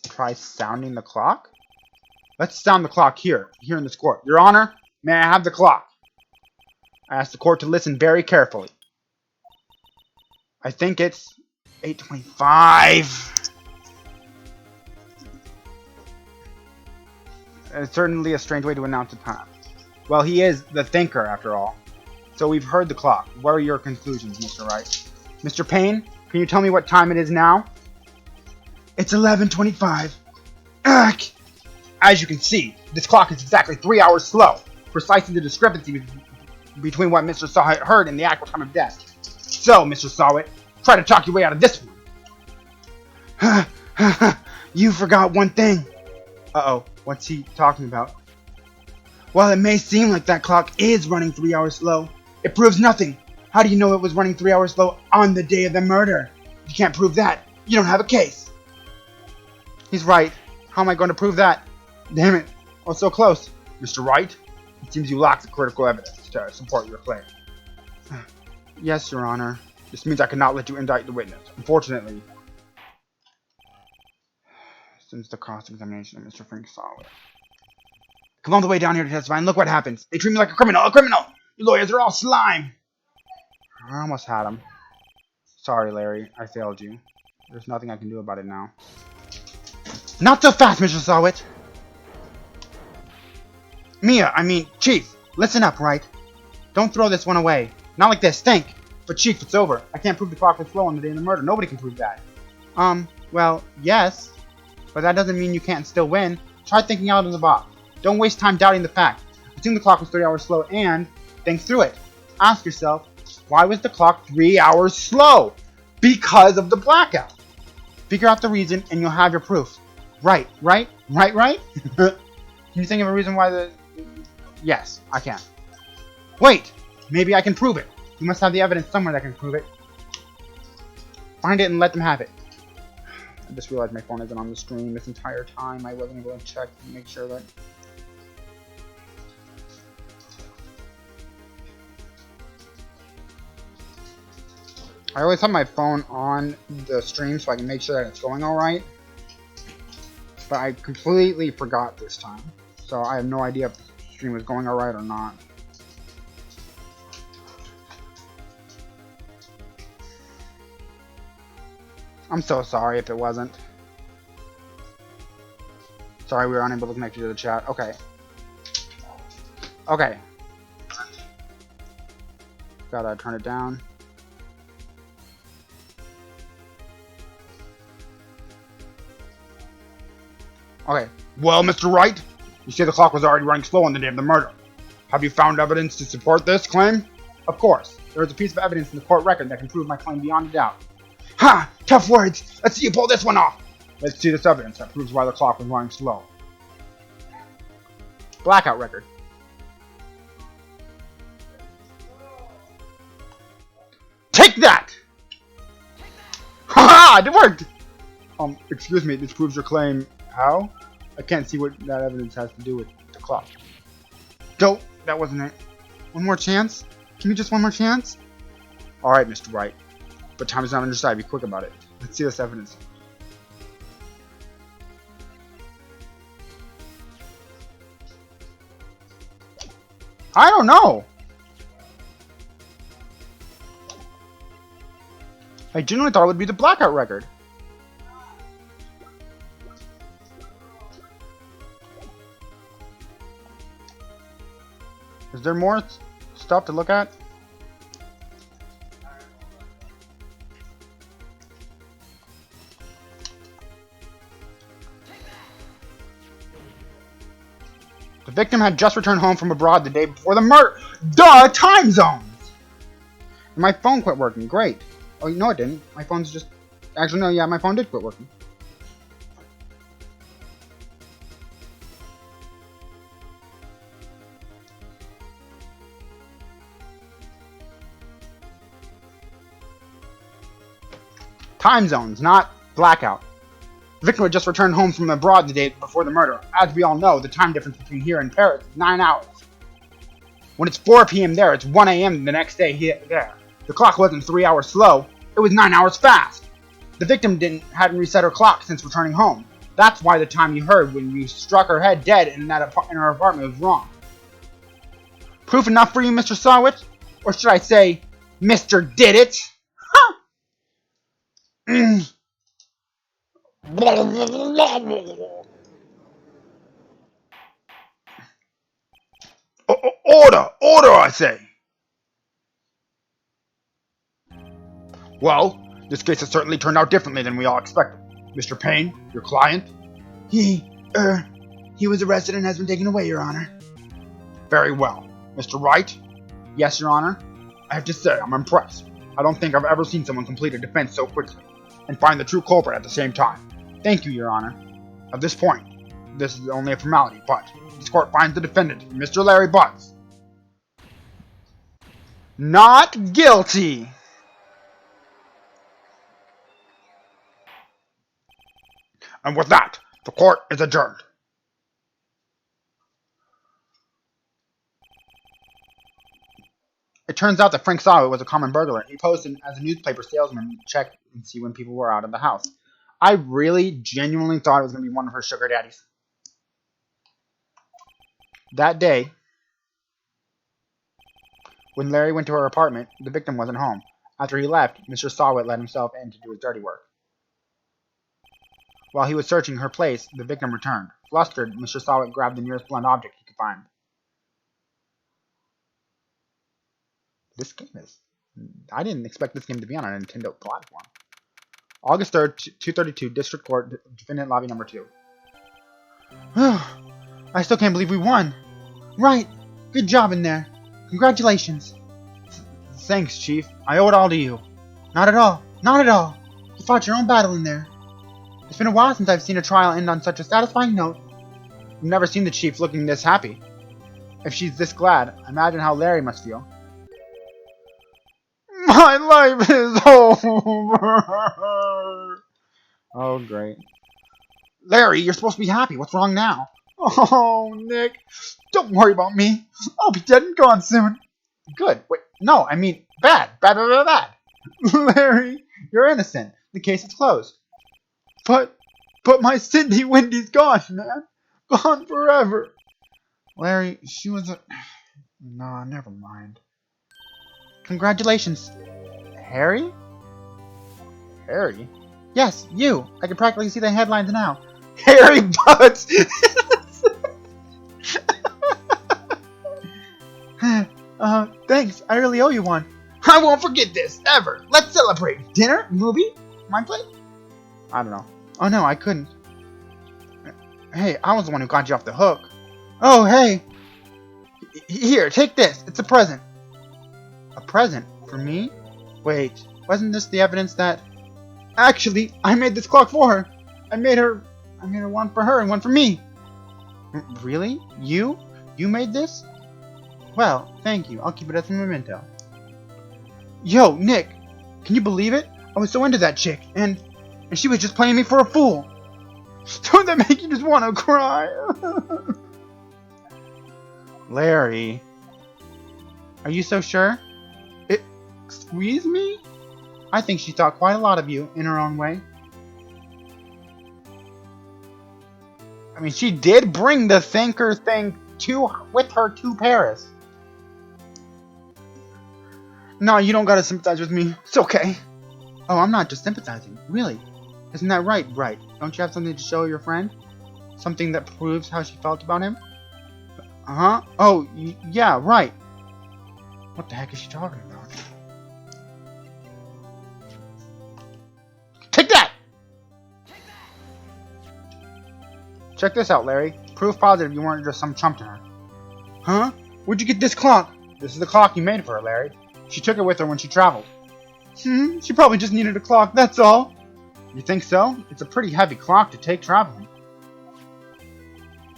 try sounding the clock? Let's sound the clock here in this court. Your Honor, may I have the clock? I ask the court to listen very carefully. I think it's 8:25. It's certainly a strange way to announce the time. Well, he is the thinker, after all. So we've heard the clock. What are your conclusions, Mr. Wright? Mr. Payne, can you tell me what time it is now? It's 11:25. Ugh! As you can see, this clock is exactly 3 hours slow, precisely the discrepancy between what Mr. Sawit heard and the actual time of death. So, Mr. Sawit, try to talk your way out of this one. You forgot one thing. Uh-oh, what's he talking about? While it may seem like that clock is running 3 hours slow, it proves nothing. How do you know it was running 3 hours slow on the day of the murder? If you can't prove that, you don't have a case. He's right. How am I going to prove that? Damn it. Oh, so close. Mr. Wright, it seems you lack the critical evidence to support your claim. Yes, Your Honor. This means I cannot let you indict the witness. Unfortunately, since the cross-examination of Mr. Frank Sawit. Come all the way down here to testify and look what happens. They treat me like a criminal. A criminal! You lawyers are all slime. I almost had him. Sorry, Larry. I failed you. There's nothing I can do about it now. Not so fast, Mr. Sawit! Chief, listen up, right? Don't throw this one away. Not like this, think! But Chief, it's over. I can't prove the clock was slow on the day of the murder. Nobody can prove that. Well, yes. But that doesn't mean you can't still win. Try thinking out of the box. Don't waste time doubting the fact. Assume the clock was 3 hours slow and think through it. Ask yourself, why was the clock 3 hours slow? Because of the blackout. Figure out the reason and you'll have your proof. Right? Can you think of a reason why the... Yes, I can. Wait! Maybe I can prove it. You must have the evidence somewhere that can prove it. Find it and let them have it. I just realized my phone isn't on the screen this entire time. I wasn't able to check and make sure that... I always have my phone on the stream so I can make sure that it's going alright. But I completely forgot this time. So I have no idea if the stream was going alright or not. I'm so sorry if it wasn't. Sorry we were unable to connect you to the chat. Okay. Okay. Gotta turn it down. Okay. Well, Mr. Wright, you say the clock was already running slow on the day of the murder. Have you found evidence to support this claim? Of course. There is a piece of evidence in the court record that can prove my claim beyond a doubt. Ha! Tough words! Let's see you pull this one off! Let's see this evidence that proves why the clock was running slow. Blackout record. Take that! Ha! It worked! Excuse me, this proves your claim. How? I can't see what that evidence has to do with the clock. Don't. That wasn't it. One more chance? Give me just one more chance? Alright, Mr. Wright. But time is not on your side. Be quick about it. Let's see this evidence. I don't know. I genuinely thought it would be the blackout record. Is there more stuff to look at? The victim had just returned home from abroad the day before the murder. Duh! Time zones! And my phone quit working. Great. Oh, no, it didn't. My phone's just... Actually, no, yeah, my phone did quit working. Time zones, not blackout. The victim had just returned home from abroad the day before the murder. As we all know, the time difference between here and Paris is 9 hours. When it's 4 p.m. there, it's 1 a.m. the next day here there. The clock wasn't 3 hours slow, it was 9 hours fast. The victim hadn't reset her clock since returning home. That's why the time you heard when you struck her head dead in her apartment was wrong. Proof enough for you, Mr. Sawit? Or should I say, Mr. Did It? Order! Order, I say! Well, this case has certainly turned out differently than we all expected. Mr. Payne, your client? He was arrested and has been taken away, Your Honor. Very well. Mr. Wright? Yes, Your Honor? I have to say, I'm impressed. I don't think I've ever seen someone complete a defense so quickly, and find the true culprit at the same time. Thank you, Your Honor. At this point, this is only a formality, but this court finds the defendant, Mr. Larry Butts, not guilty. And with that, the court is adjourned. It turns out that Frank Sawit was a common burglar. He posed as a newspaper salesman to check and see when people were out of the house. I really, genuinely thought it was going to be one of her sugar daddies. That day, when Larry went to her apartment, the victim wasn't home. After he left, Mr. Sawit let himself in to do his dirty work. While he was searching her place, the victim returned. Flustered, Mr. Sawit grabbed the nearest blunt object he could find. This game is... I didn't expect this game to be on a Nintendo platform. August 3rd, 232, District Court, Defendant Lobby Number 2. I still can't believe we won. Right. Good job in there. Congratulations. Thanks, Chief. I owe it all to you. Not at all. Not at all. You fought your own battle in there. It's been a while since I've seen a trial end on such a satisfying note. I've never seen the Chief looking this happy. If she's this glad, imagine how Larry must feel. My life is over! Oh, great. Larry, you're supposed to be happy. What's wrong now? Oh, Nick. Don't worry about me. I'll be dead and gone soon. Good. Wait, no, I mean bad. Bad, bad, bad, bad. Larry, you're innocent. The case is closed. But my Cindy Wendy's gone, man. Gone forever. Larry, she was a... Nah, never mind. Congratulations. Harry? Harry? Yes, you. I can practically see the headlines now. Harry Butts! Thanks. I really owe you one. I won't forget this, ever. Let's celebrate. Dinner? Movie? My plate? I don't know. Oh no, I couldn't. Hey, I was the one who got you off the hook. Oh, hey. Here, take this. It's a present. A present? For me? Wait, wasn't this the evidence that... Actually, I made this clock for her. I made her one for her and one for me. Really? You? You made this? Well, thank you. I'll keep it as a memento. Yo, Nick, can you believe it? I was so into that chick, and she was just playing me for a fool. Don't that make you just want to cry? Larry, are you so sure? Excuse me? I think she thought quite a lot of you in her own way. I mean, she did bring the thinker thing with her to Paris. No, you don't gotta sympathize with me. It's okay. Oh, I'm not just sympathizing. Really. Isn't that right, Wright? Don't you have something to show your friend? Something that proves how she felt about him? Uh-huh. Oh, yeah, right. What the heck is she talking about? Take that! Check this out, Larry. Proof positive you weren't just some chump to her. Huh? Where'd you get this clock? This is the clock you made for her, Larry. She took it with her when she traveled. She probably just needed a clock, that's all. You think so? It's a pretty heavy clock to take traveling.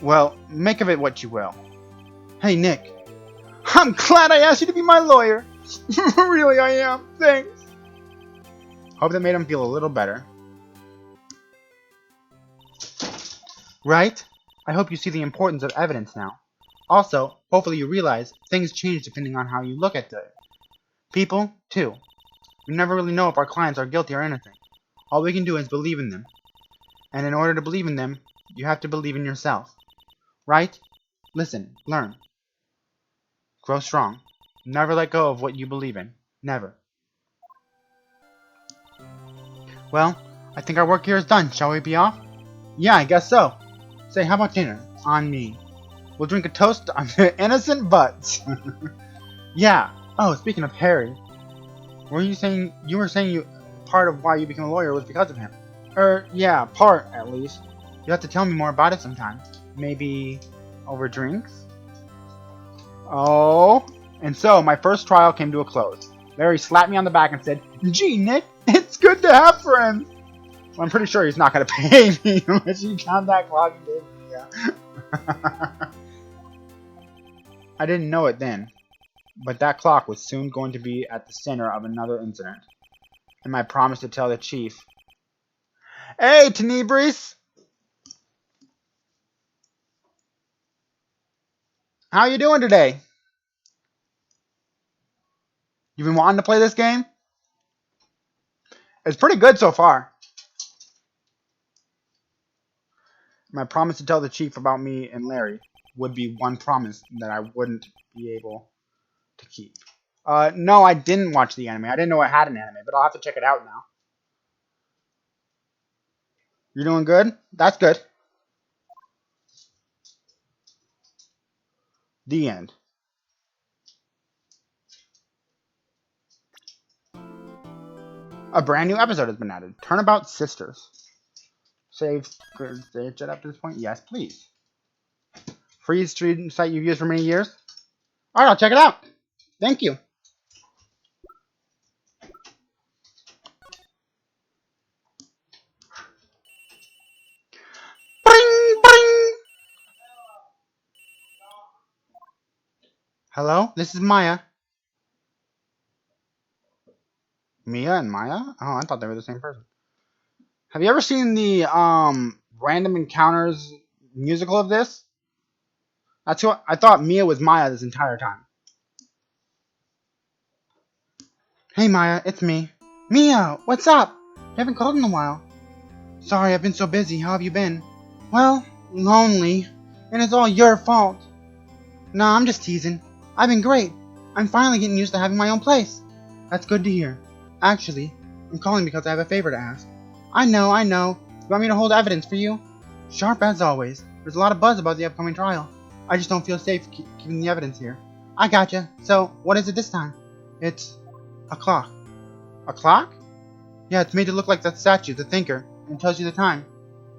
Well, make of it what you will. Hey, Nick. I'm glad I asked you to be my lawyer. Really, I am. Thanks. Hope that made him feel a little better. Right? I hope you see the importance of evidence now. Also, hopefully you realize things change depending on how you look at it. People, too. We never really know if our clients are guilty or innocent. All we can do is believe in them. And in order to believe in them, you have to believe in yourself. Right? Listen, learn. Grow strong. Never let go of what you believe in. Never. Well, I think our work here is done. Shall we be off? Yeah, I guess so. Say, how about dinner? On me. We'll drink a toast on the innocent butts. Yeah. Oh, speaking of Harry, you were saying part of why you became a lawyer was because of him? Yeah, part at least. You have to tell me more about it sometime. Maybe over drinks? Oh. And so, my first trial came to a close. Larry slapped me on the back and said, "Gee, Nick, it's good to have friends." Well, I'm pretty sure he's not going to pay me unless you count that clock and gave me. Yeah. I didn't know it then, but that clock was soon going to be at the center of another incident. And my promise to tell the chief. Hey, Tenebris! How you doing today? You been wanting to play this game? It's pretty good so far. My promise to tell the chief about me and Larry would be one promise that I wouldn't be able to keep. No, I didn't watch the anime. I didn't know it had an anime, but I'll have to check it out now. You're doing good? That's good. The end. A brand new episode has been added. Turnabout Sisters. Save it up to this point? Yes, please. Free stream site you've used for many years? Alright, I'll check it out. Thank you. Bring, bring. Hello, this is Maya. Mia and Maya? Oh, I thought they were the same person. Have you ever seen the Random Encounters musical of this? That's what I thought Mia was Maya this entire time. Hey Maya, it's me. Mia, what's up? You haven't called in a while. Sorry, I've been so busy. How have you been? Well, lonely. And it's all your fault. Nah, I'm just teasing. I've been great. I'm finally getting used to having my own place. That's good to hear. Actually, I'm calling because I have a favor to ask. I know. You want me to hold evidence for you? Sharp as always. There's a lot of buzz about the upcoming trial. I just don't feel safe keeping the evidence here. I gotcha. So, what is it this time? It's a clock. A clock? Yeah, it's made to look like that statue, the thinker, and it tells you the time.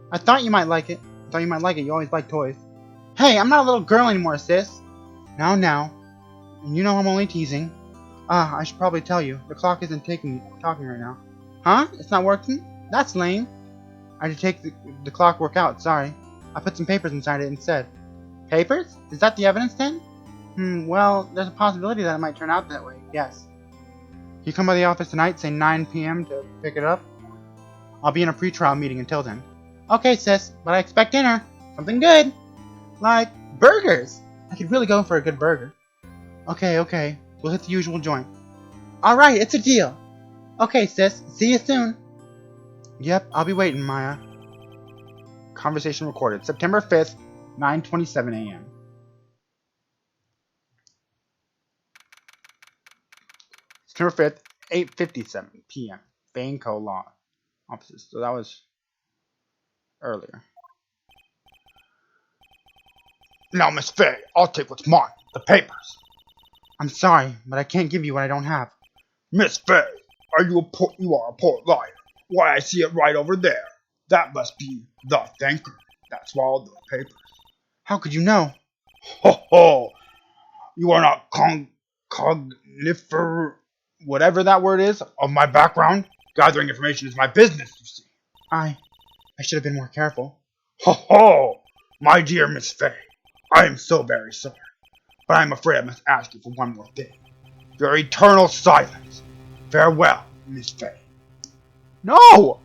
I thought you might like it. You always like toys. Hey, I'm not a little girl anymore, sis. Now. And you know I'm only teasing. I should probably tell you. The clock isn't talking right now. Huh? It's not working? That's lame. I had to take the clockwork out, sorry. I put some papers inside it instead. Papers? Is that the evidence then? Well, there's a possibility that it might turn out that way, yes. You come by the office tonight, say 9 p.m. to pick it up? I'll be in a pre-trial meeting until then. Okay, sis, but I expect dinner. Something good. Like burgers. I could really go for a good burger. Okay. We'll hit the usual joint. Alright, it's a deal. Okay, sis. See you soon. Yep, I'll be waiting, Maya. Conversation recorded. September 5th, 9:27 a.m. September 5th, 8:57 p.m. Banco Law Offices. So that was earlier. Now, Miss Faye, I'll take what's mine. The papers. I'm sorry, but I can't give you what I don't have. Miss Faye, you are a poor liar. Why, I see it right over there. That must be the thinker that swallowed those papers. How could you know? Ho! You are not cognifer, whatever that word is, of my background. Gathering information is my business, you see. I should have been more careful. Ho! My dear Miss Faye, I am so very sorry, but I am afraid I must ask you for one more thing. Your eternal silence. Farewell, Miss Faye. No!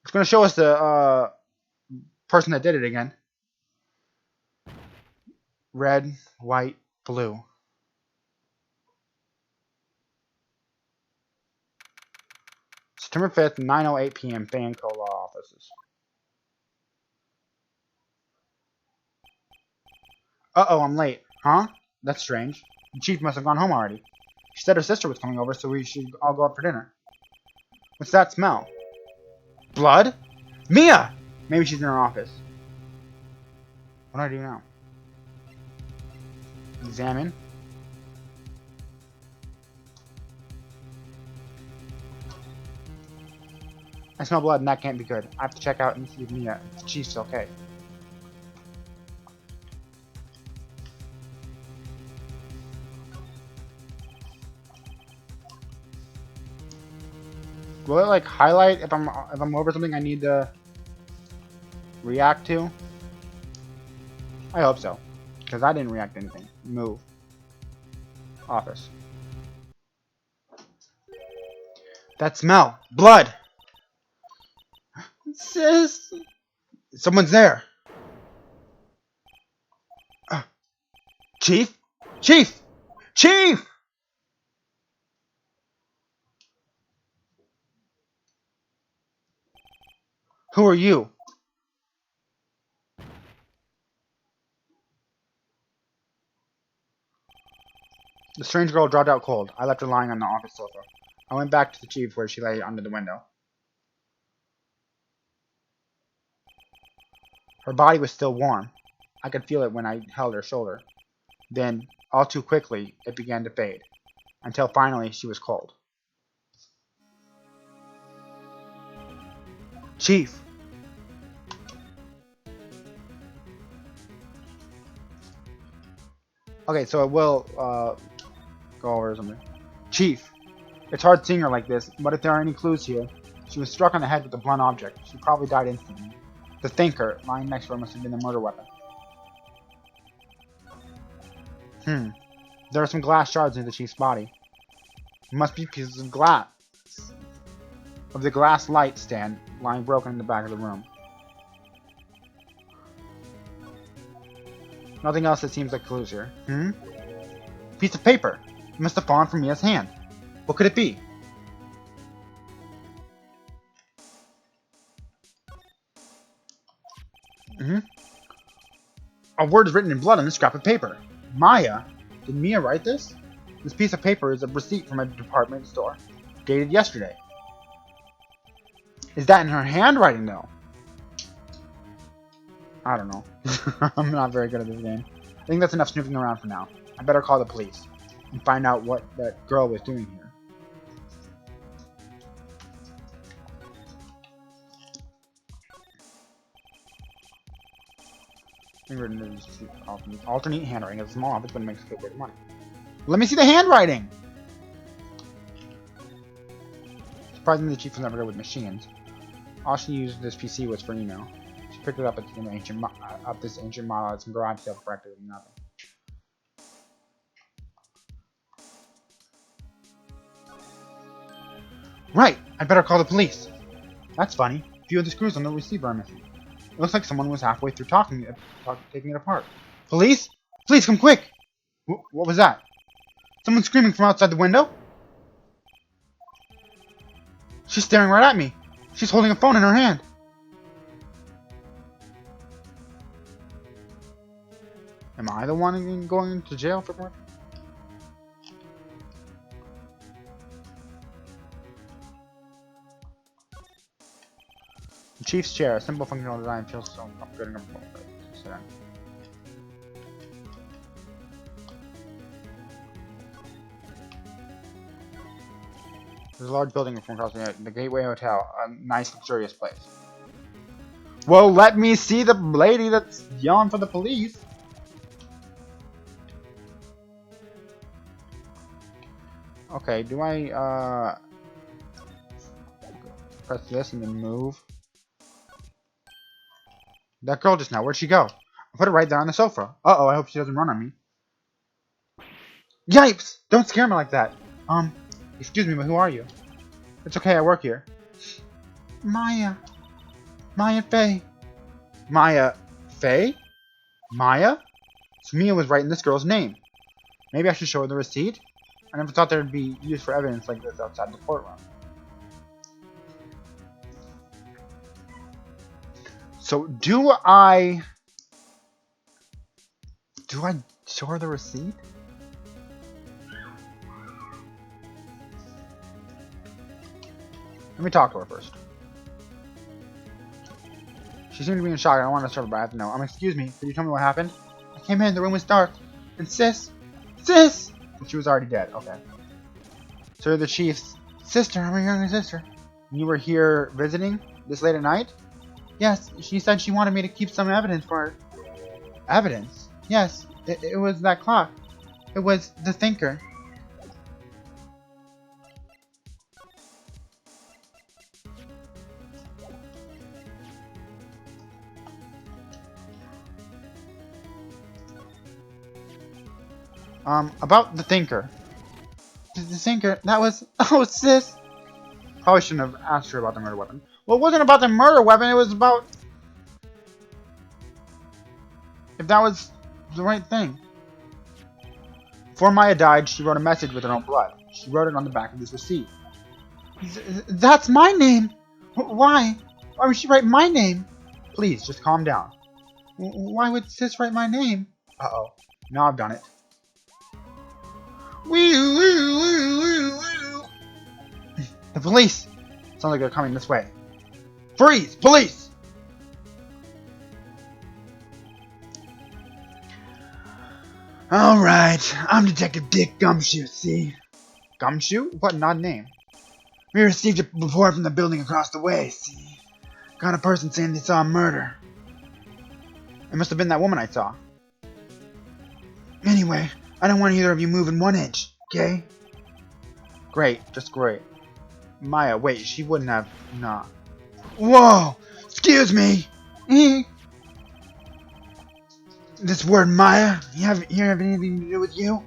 It's going to show us the person that did it again. Red, white, blue. September 5th, 9:08 p.m. Banco Law Offices. Uh-oh, I'm late. Huh? That's strange. The chief must have gone home already. She said her sister was coming over, so we should all go out for dinner. What's that smell? Blood? Mia! Maybe she's in her office. What do I do now? Examine. I smell blood and that can't be good. I have to check out and see if Mia, the chief's okay. Will it like highlight if I'm over something I need to react to? I hope so, because I didn't react to anything. Move. Office. That smell. Blood. Sis. Someone's there. Chief? Chief! Chief! Who are you? The strange girl dropped out cold. I left her lying on the office sofa. I went back to the chief where she lay under the window. Her body was still warm. I could feel it when I held her shoulder. Then, all too quickly, it began to fade, until finally she was cold. Chief! Okay, so it will go over something. Chief! It's hard seeing her like this, but if there are any clues here, she was struck on the head with a blunt object. She probably died instantly. The thinker, lying next to her, must have been a murder weapon. There are some glass shards near the chief's body. It must be pieces of glass. Of the glass light stand lying broken in the back of the room. Nothing else that seems like clues here. Piece of paper. It must have fallen from Mia's hand. What could it be? A word is written in blood on this scrap of paper. Maya? Did Mia write this? This piece of paper is a receipt from a department store, dated yesterday. Is that in her handwriting, though? I don't know. I'm not very good at this game. I think that's enough snooping around for now. I better call the police and find out what that girl was doing here. Alternate handwriting is small office, but it makes a good bit of money. Let me see the handwriting! Surprisingly, the chief was never good with machines. All she used this PC was for email. She picked it up at this ancient model at some garage sale for practically nothing. Right! I'd better call the police. That's funny. A few of the screws on the receiver are missing. It looks like someone was halfway through taking it apart. Police? Please come quick! What was that? Someone screaming from outside the window? She's staring right at me. She's holding a phone in her hand. Am I the one going to jail for more? The chief's chair, a simple functional design, feels so good and comfortable. Sit down. There's a large building from across the Gateway Hotel, a nice luxurious place. Well, let me see the lady that's yelling for the police. Okay, do I press this and then move? That girl just now, where'd she go? I put it right there on the sofa. Uh-oh, I hope she doesn't run on me. Yipes! Don't scare me like that. Excuse me, but who are you? It's okay, I work here. Maya. Maya Faye. Maya Faye? Maya? So Mia was writing this girl's name. Maybe I should show her the receipt? I never thought there'd be used for evidence like this outside the courtroom. So, do I show her the receipt? Let me talk to her first. She seemed to be in shock. I don't want to disturb her, but I have to know. Excuse me. Could you tell me what happened? I came in. The room was dark. And Sis! And she was already dead. Okay. So you're the chief's sister. I'm her younger sister. You were here visiting this late at night? Yes. She said she wanted me to keep some evidence for her. Evidence? Yes. It was that clock. It was the thinker. About the thinker. The thinker, that was... Oh, Sis! Probably shouldn't have asked her about the murder weapon. Well, it wasn't about the murder weapon, it was about... If that was the right thing. Before Maya died, she wrote a message with her own blood. She wrote it on the back of this receipt. That's my name! Why? Why would she write my name? Please, just calm down. Why would Sis write my name? Uh-oh. Now I've done it. The police! Sounds like they're coming this way. Freeze! Police! Alright, I'm Detective Dick Gumshoe, see? Gumshoe? What an odd name. We received a report from the building across the way, see? Got a person saying they saw a murder. It must have been that woman I saw. Anyway, I don't want either of you moving 1 inch, okay? Great, just great. Maya, wait, she wouldn't have... Nah. Whoa! Excuse me! This word Maya, you have anything to do with you?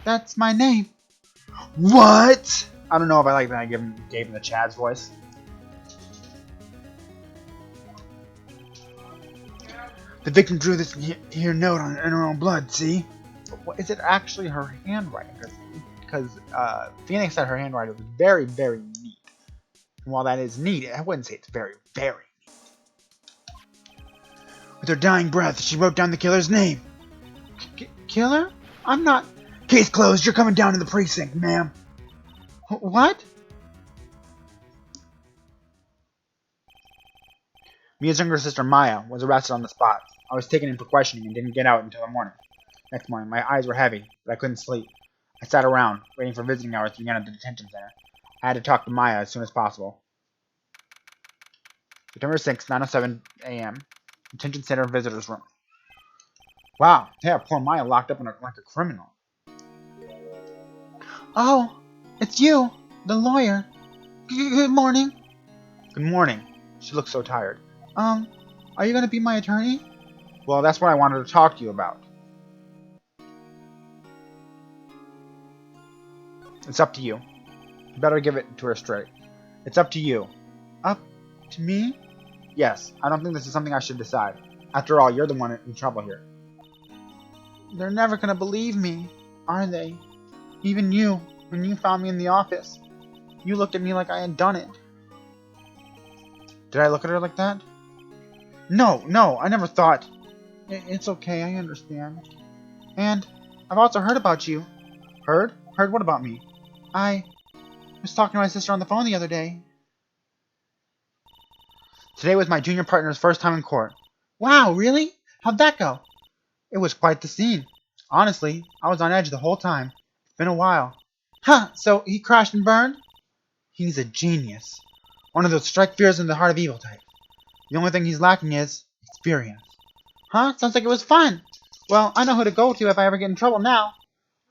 That's my name. What? I don't know if I like that I gave him the Chad's voice. The victim drew this here note in her own blood, see? Is it actually her handwriting? Because Phoenix said her handwriting was very, very neat. And while that is neat, I wouldn't say it's very, very neat. With her dying breath, she wrote down the killer's name. Killer? I'm not... Case closed. You're coming down to the precinct, ma'am. What? Mia's younger sister, Maya, was arrested on the spot. I was taken in for questioning and didn't get out until the morning. Next morning, my eyes were heavy, but I couldn't sleep. I sat around, waiting for visiting hours to begin at the detention center. I had to talk to Maya as soon as possible. September 6th, 9:07 a.m. Detention center visitors room. Wow, they have poor Maya locked up like a criminal. Oh, it's you, the lawyer. Good morning. Good morning. She looks so tired. Are you gonna be my attorney? Well, that's what I wanted to talk to you about. It's up to you. You better give it to her straight. It's up to you. Up to me? Yes, I don't think this is something I should decide. After all, you're the one in trouble here. They're never gonna believe me, are they? Even you, when you found me in the office. You looked at me like I had done it. Did I look at her like that? No, I never thought. It's okay, I understand. And I've also heard about you. Heard? Heard what about me? I was talking to my sister on the phone the other day. Today was my junior partner's first time in court. Wow, really? How'd that go? It was quite the scene. Honestly, I was on edge the whole time. It's been a while. Huh, so he crashed and burned? He's a genius. One of those strike fears in the heart of evil type. The only thing he's lacking is experience. Huh? Sounds like it was fun. Well, I know who to go to if I ever get in trouble now.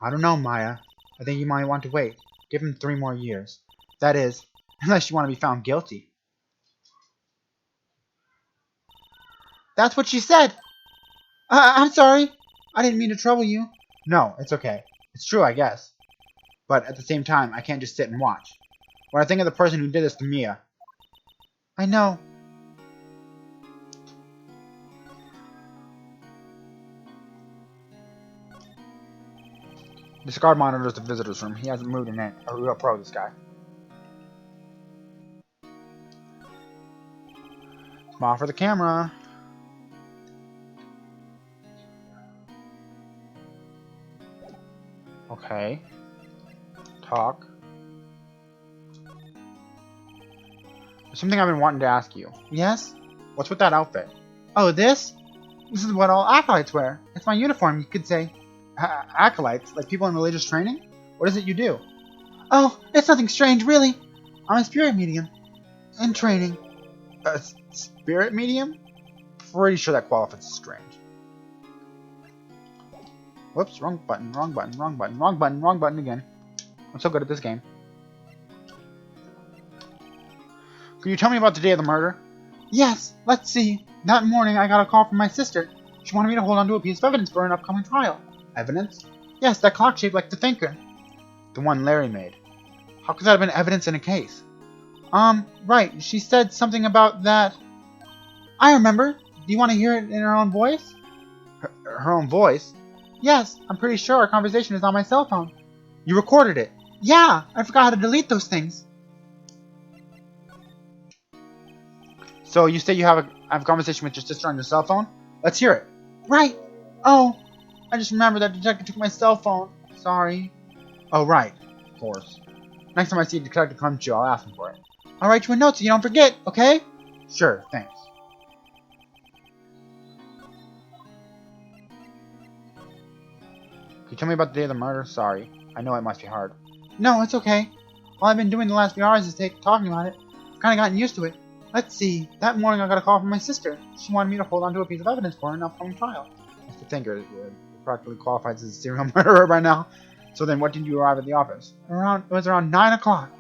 I don't know, Maya. I think you might want to wait. Give him 3 more years. That is, unless you want to be found guilty. That's what she said. I'm sorry. I didn't mean to trouble you. No, it's okay. It's true, I guess. But at the same time, I can't just sit and watch. When I think of the person who did this to Mia. I know. This guard monitors the visitor's room. He hasn't moved in it. A real pro, this guy. Smile for the camera. Okay. Talk. There's something I've been wanting to ask you. Yes? What's with that outfit? Oh, this? This is what all acolytes wear. It's my uniform, you could say. Acolytes? Like people in religious training? What is it you do? Oh, it's nothing strange, really. I'm a spirit medium. In training. A spirit medium? Pretty sure that qualifies as strange. Whoops, wrong button, wrong button, wrong button, wrong button, wrong button again. I'm so good at this game. Can you tell me about the day of the murder? Yes, let's see. That morning I got a call from my sister. She wanted me to hold on to a piece of evidence for an upcoming trial. Evidence? Yes, that clock shaped like the thinker. The one Larry made. How could that have been evidence in a case? Right. She said something about that. I remember. Do you want to hear it in her own voice? Her own voice? Yes, I'm pretty sure our conversation is on my cell phone. You recorded it? Yeah, I forgot how to delete those things. So you say you have a conversation with your sister on your cell phone? Let's hear it. Right. Oh, I just remembered that detective took my cell phone. Sorry. Oh, right. Of course. Next time I see a detective come to you, I'll ask him for it. I'll write you a note so you don't forget, okay? Sure, thanks. Can you tell me about the day of the murder? Sorry. I know it must be hard. No, it's okay. All I've been doing the last few hours is talking about it. I've kind of gotten used to it. Let's see. That morning I got a call from my sister. She wanted me to hold on to a piece of evidence for an upcoming trial. Mr. Tinker practically qualifies as a serial murderer by now. So then what did you arrive at the office? It was around 9 o'clock.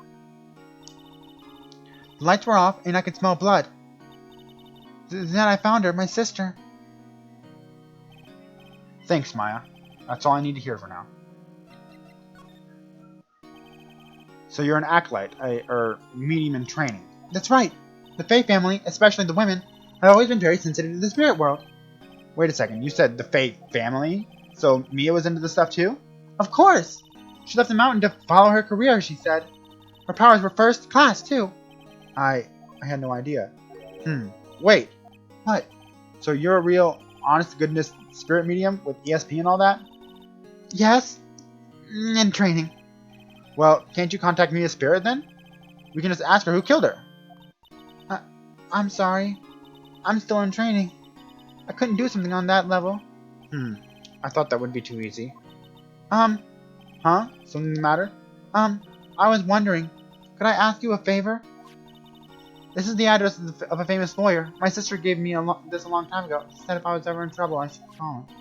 The lights were off and I could smell blood. Then I found her, my sister. Thanks, Maya. That's all I need to hear for now. So you're an acolyte, or medium in training. That's right. The Faye family, especially the women, have always been very sensitive to the spirit world. Wait a second, you said the fake family? So Mia was into the stuff too? Of course! She left the mountain to follow her career, she said. Her powers were first class, too. I had no idea. Wait. What? So you're a real, honest-to-goodness spirit medium with ESP and all that? Yes. In training. Well, can't you contact Mia's spirit then? We can just ask her who killed her. I'm sorry. I'm still in training. I couldn't do something on that level. I thought that would be too easy. Huh? Something the matter? I was wondering, could I ask you a favor? This is the address of a famous lawyer. My sister gave me this a long time ago. She said if I was ever in trouble, I should call him.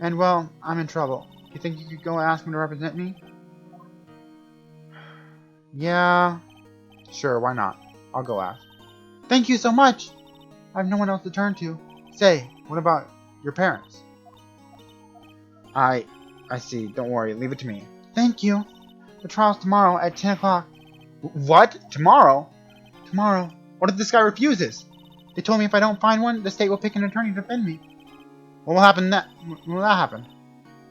And well, I'm in trouble. You think you could go ask him to represent me? Yeah. Sure, why not? I'll go ask. Thank you so much! I have no one else to turn to. Say, what about your parents? I see. Don't worry. Leave it to me. Thank you. The trial's tomorrow at 10 o'clock. What? Tomorrow? Tomorrow. What if this guy refuses? They told me if I don't find one, the state will pick an attorney to defend me. What will happen then? When will that happen?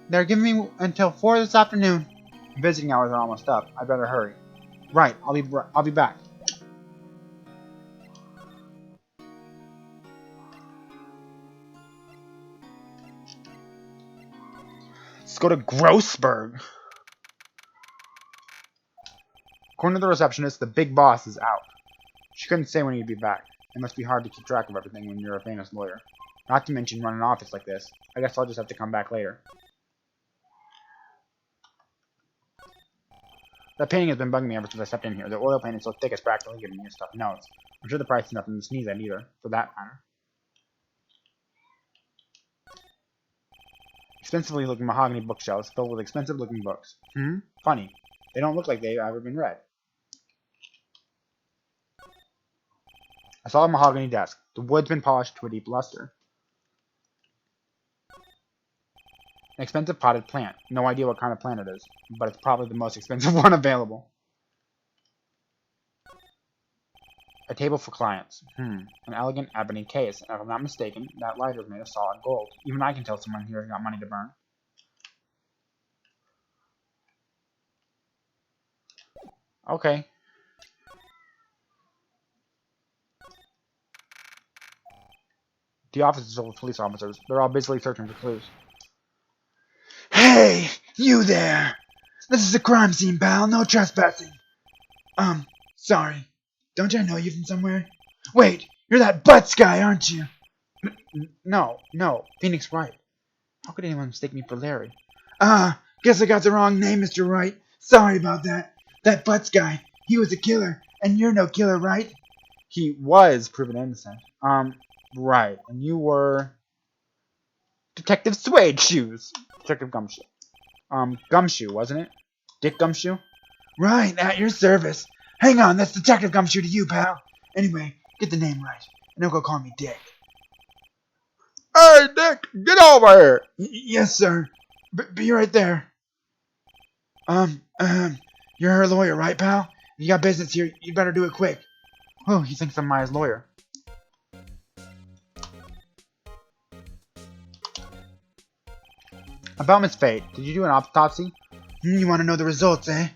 They're giving me until 4 this afternoon. Visiting hours are almost up. I better hurry. Right. I'll be back. Let's go to Grossberg. According to the receptionist, the big boss is out. She couldn't say when he'd be back. It must be hard to keep track of everything when you're a famous lawyer. Not to mention run an office like this. I guess I'll just have to come back later. That painting has been bugging me ever since I stepped in here. The oil paint is so thick it's practically giving me a stuffed nose. I'm sure the price is nothing to sneeze at either, for that matter. Expensively looking mahogany bookshelves filled with expensive looking books. Funny. They don't look like they've ever been read. I saw a mahogany desk. The wood's been polished to a deep luster. An expensive potted plant. No idea what kind of plant it is, but it's probably the most expensive one available. A table for clients. An elegant ebony case. And if I'm not mistaken, that lighter is made of solid gold. Even I can tell someone here has got money to burn. Okay. The office is full of police officers. They're all busily searching for clues. Hey! You there! This is a crime scene, pal. No trespassing. Sorry. Don't I know you from somewhere? Wait! You're that Butts guy, aren't you? No. Phoenix Wright. How could anyone mistake me for Larry? Guess I got the wrong name, Mr. Wright. Sorry about that. That Butts guy. He was a killer. And you're no killer, right? He was proven innocent. Right. And you were... Detective Suede Shoes. Detective Gumshoe. Gumshoe, wasn't it? Dick Gumshoe? Right, at your service. Hang on, that's Detective Gumshoe to you, pal. Anyway, get the name right. And don't go calling me Dick. Hey, Dick! Get over here! Yes, sir. Be right there. You're her lawyer, right, pal? If you got business here, you better do it quick. Oh, he thinks I'm Maya's lawyer. About Miss Fate, did you do an autopsy? You want to know the results, eh?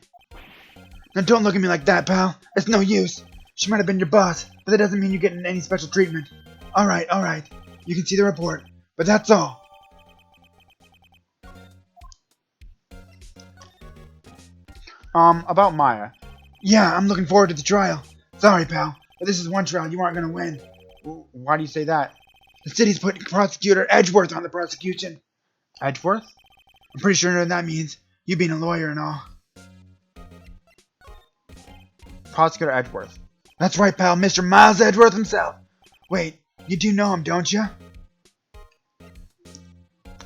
Now don't look at me like that, pal. It's no use. She might have been your boss, but that doesn't mean you're getting any special treatment. Alright. You can see the report, but that's all. About Maya. Yeah, I'm looking forward to the trial. Sorry, pal, but this is one trial you aren't gonna win. Why do you say that? The city's putting prosecutor Edgeworth on the prosecution. Edgeworth? I'm pretty sure that means you being a lawyer and all. Prosecutor Edgeworth. That's right, pal, Mr. Miles Edgeworth himself. Wait, you do know him, don't you?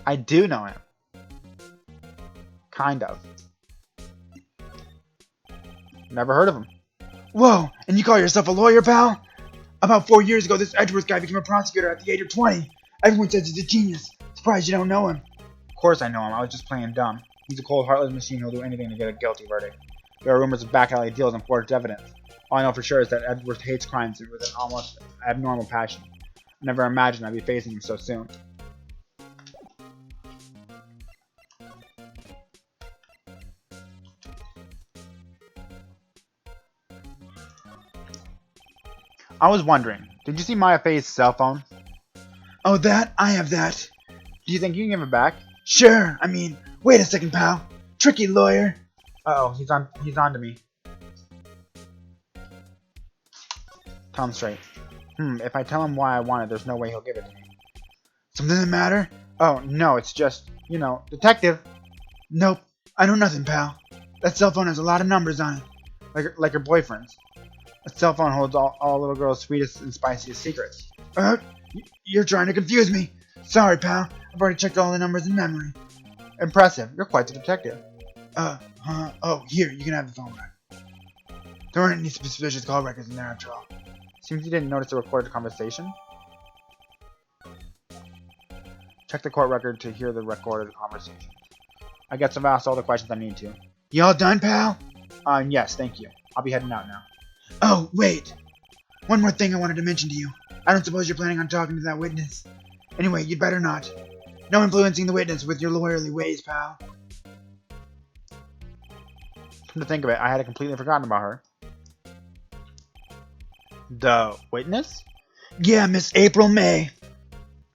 I do know him. Kind of. Never heard of him. Whoa, and you call yourself a lawyer, pal? About 4 years ago, this Edgeworth guy became a prosecutor at the age of 20. Everyone says he's a genius. Surprised you don't know him. Of course I know him. I was just playing dumb. He's a cold, heartless machine who'll do anything to get a guilty verdict. There are rumors of back alley deals and forged evidence. All I know for sure is that Edgeworth hates crimes with an almost abnormal passion. I never imagined I'd be facing him so soon. I was wondering, did you see Maya Faye's cell phone? Oh, that? I have that. Do you think you can give it back? Sure. I mean, wait a second, pal. Tricky lawyer. Uh-oh, he's on to me. Tell him straight. If I tell him why I want it, there's no way he'll give it to me. Something the matter? Oh, no, it's just, detective. Nope. I know nothing, pal. That cell phone has a lot of numbers on it. Like your boyfriend's. A cell phone holds all little girls' sweetest and spiciest secrets. You're trying to confuse me. Sorry, pal. I've already checked all the numbers in memory. Impressive. You're quite the detective. Oh, here, you can have the phone back. There aren't any suspicious call records in there after all. Seems you didn't notice the recorded conversation. Check the court record to hear the recorded conversation. I guess I've asked all the questions I need to. You all done, pal? Yes, thank you. I'll be heading out now. Oh, wait. One more thing I wanted to mention to you. I don't suppose you're planning on talking to that witness. Anyway, you'd better not. No influencing the witness with your lawyerly ways, pal. Come to think of it, I had completely forgotten about her. The witness? Yeah, Miss April May.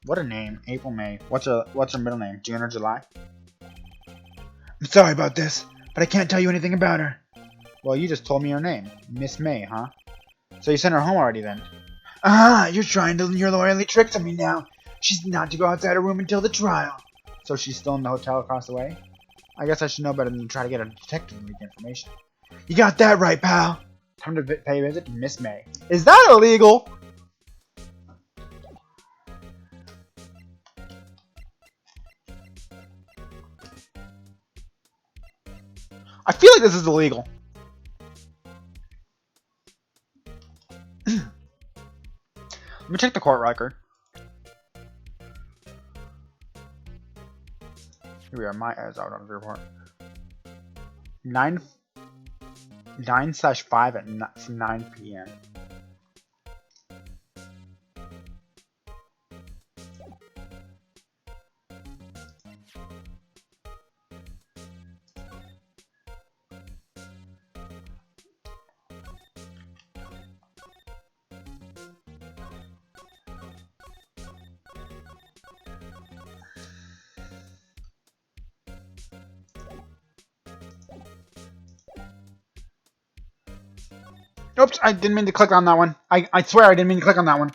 What a name, April May. What's her middle name? June or July? I'm sorry about this, but I can't tell you anything about her. Well, you just told me her name. Miss May, huh? So you sent her home already then? You're trying your lawyerly tricks on me now. She's not to go outside her room until the trial. So she's still in the hotel across the way? I guess I should know better than to try to get a detective to leak information. You got that right, pal. Time to pay a visit to Miss May. Is that illegal? I feel like this is illegal. Let me check the court record. Here we are. My eyes out on the report. 9/5 at 9 p.m. Oops, I didn't mean to click on that one. I swear I didn't mean to click on that one.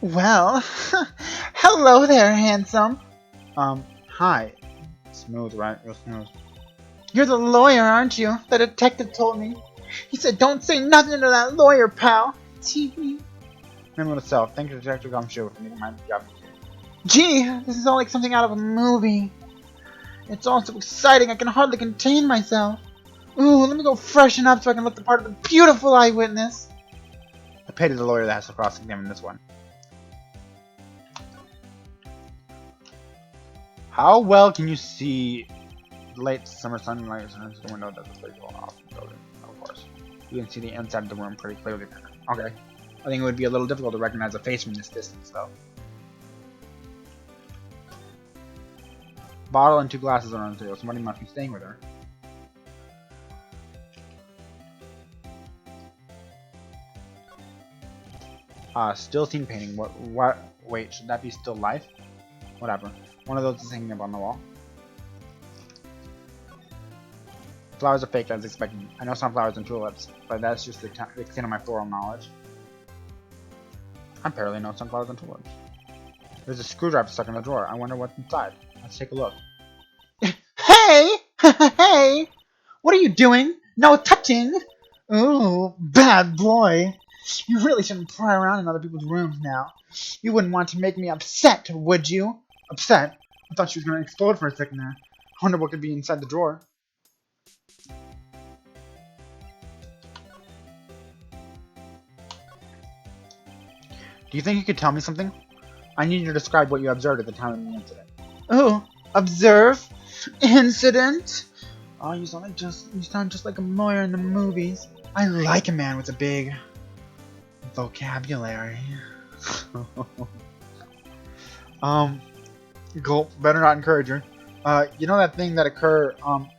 Well, hello there, handsome. Hi. Smooth, right? Real smooth. You're the lawyer, aren't you? The detective told me. He said don't say nothing to that lawyer, pal. TV. Remember to self. Thank you, Detective Gumshoe, for making my job. Gee, this is all like something out of a movie. It's all so exciting, I can hardly contain myself. Ooh, let me go freshen up so I can look the part of the beautiful eyewitness. I paid the lawyer that has to cross-examine this one. How well can you see late summer sunlight into the window that's pretty well off the building? Of course. You can see the inside of the room pretty clearly there. Okay. I think it would be a little difficult to recognize a face from this distance, though. Bottle and 2 glasses are on the table. Somebody must be staying with her. Still scene painting. What? Wait, should that be still life? Whatever. One of those is hanging up on the wall. Flowers are fake, as expected. I know sunflowers and tulips, but that's just the extent of my floral knowledge. I barely know sunflowers and tulips. There's a screwdriver stuck in the drawer. I wonder what's inside. Let's take a look. Hey! Hey! What are you doing? No touching! Ooh, bad boy. You really shouldn't pry around in other people's rooms now. You wouldn't want to make me upset, would you? Upset? I thought she was going to explode for a second there. I wonder what could be inside the drawer. Do you think you could tell me something? I need you to describe what you observed at the time of the incident. Oh, observe? Incident? Oh, you sound just like a lawyer in the movies. I like a man with a big vocabulary. Gulp. Better not encourage her. You know that thing that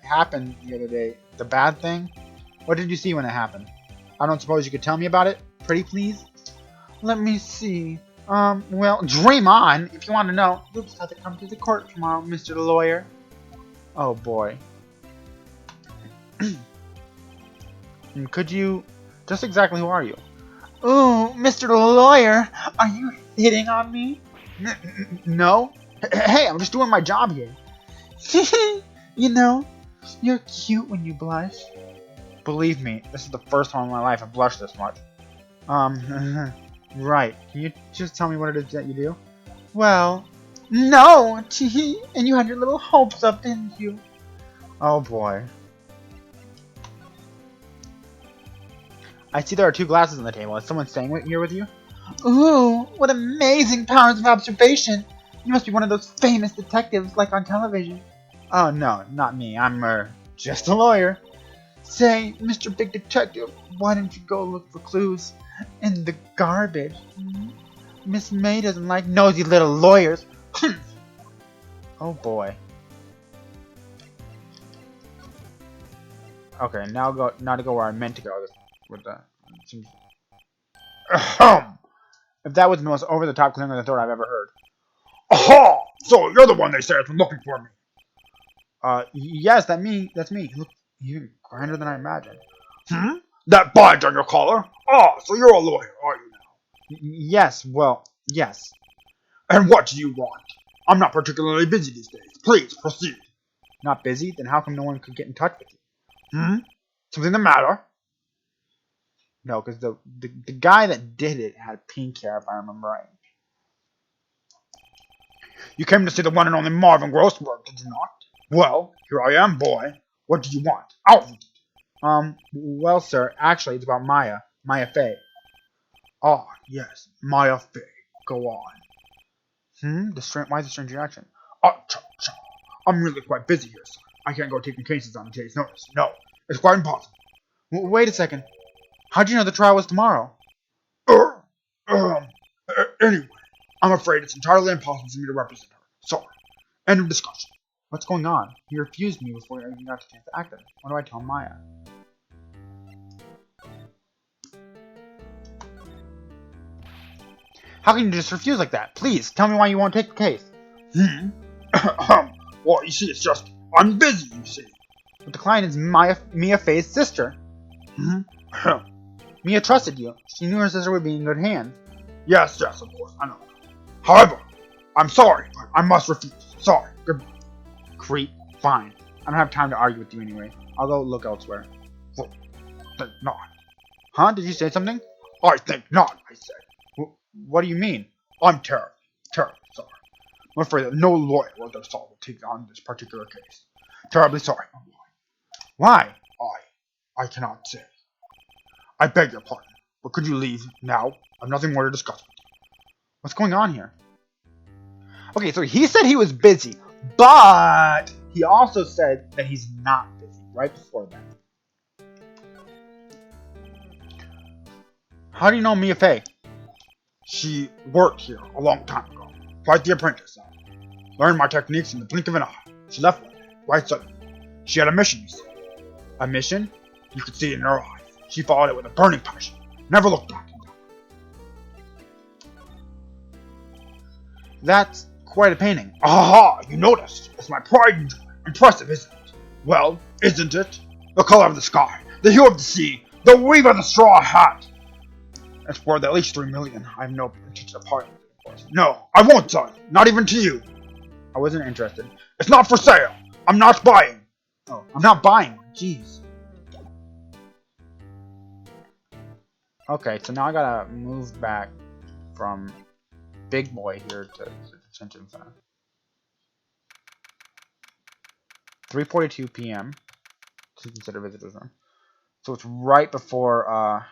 happened the other day? The bad thing? What did you see when it happened? I don't suppose you could tell me about it, pretty please? Let me see. Well, dream on, if you want to know. You'll just have to come to the court tomorrow, Mr. Lawyer. Oh, boy. And could you... Just exactly who are you? Ooh, Mr. Lawyer, are you hitting on me? No. Hey, I'm just doing my job here. You know, you're cute when you blush. Believe me, this is the first time in my life I've blushed this much. Right. Can you just tell me what it is that you do? Well, no, and you had your little hopes up, didn't you? Oh boy. I see there are 2 glasses on the table. Is someone staying here with you? Ooh, what amazing powers of observation! You must be one of those famous detectives like on television. Oh no, not me. I'm just a lawyer. Say, Mr. Big Detective, why don't you go look for clues in the garbage? Miss May doesn't like nosy little lawyers. Oh boy. Okay, now to go where I meant to go with the. If that was the most over-the-top clearing of the throat I've ever heard. Aha! So you're the one they say has been looking for me. Yes, that's me. You look even grander than I imagined. That badge on your collar? Ah, so you're a lawyer, are you now? Yes, well, yes. And what do you want? I'm not particularly busy these days. Please, proceed. Not busy? Then how come no one could get in touch with you? Something the matter? No, because the guy that did it had pink hair, if I remember right. You came to see the one and only Marvin Grossberg, did you not? Well, here I am, boy. What do you want? Out with it. Well, sir, actually, it's about Maya Fey. Ah, yes, Maya Fey. Go on. Why the strange reaction? Cha. I'm really quite busy here, sir. I can't go taking cases on a day's notice. No, it's quite impossible. Wait a second. How'd you know the trial was tomorrow? Anyway, I'm afraid it's entirely impossible for me to represent her. Sorry. End of discussion. What's going on? He refused me before I even got the chance to act on it. What do I tell Maya? How can you just refuse like that? Please, tell me why you won't take the case. Well, you see, it's just, I'm busy, you see. But the client is Mia Fey's sister. Mia trusted you. She knew her sister would be in good hands. Yes, of course, I know. However, I'm sorry, but I must refuse. Sorry. Good. Creep. Fine. I don't have time to argue with you anyway. I'll go look elsewhere. Well, think not. Huh? Did you say something? I think not, I said. What do you mean? I'm terribly sorry. I'm afraid that no lawyer worth their salt will take on this particular case. Terribly sorry. Why? I cannot say. I beg your pardon, but could you leave now? I've nothing more to discuss with you. What's going on here? Okay, so he said he was busy, but he also said that he's not busy right before that. How do you know Mia Fey? She worked here a long time ago. Quite the apprentice. Learned my techniques in the blink of an eye. She left one day, right suddenly. She had a mission, you see. A mission? You could see it in her eyes. She followed it with a burning passion. Never looked back. That's quite a painting. Aha! You noticed. It's my pride and joy. Impressive, isn't it? Well, isn't it? The color of the sky, the hue of the sea, the weave of the straw hat. It's worth at least 3 million. I have no particular part in it, of course. No, I won't sell it. Not even to you. I wasn't interested. It's not for sale. I'm not buying. Oh, I'm not buying. Jeez. Okay, so now I gotta move back from Big Boy here to the detention center. 3:42 p.m. to consider visitors room. So it's right before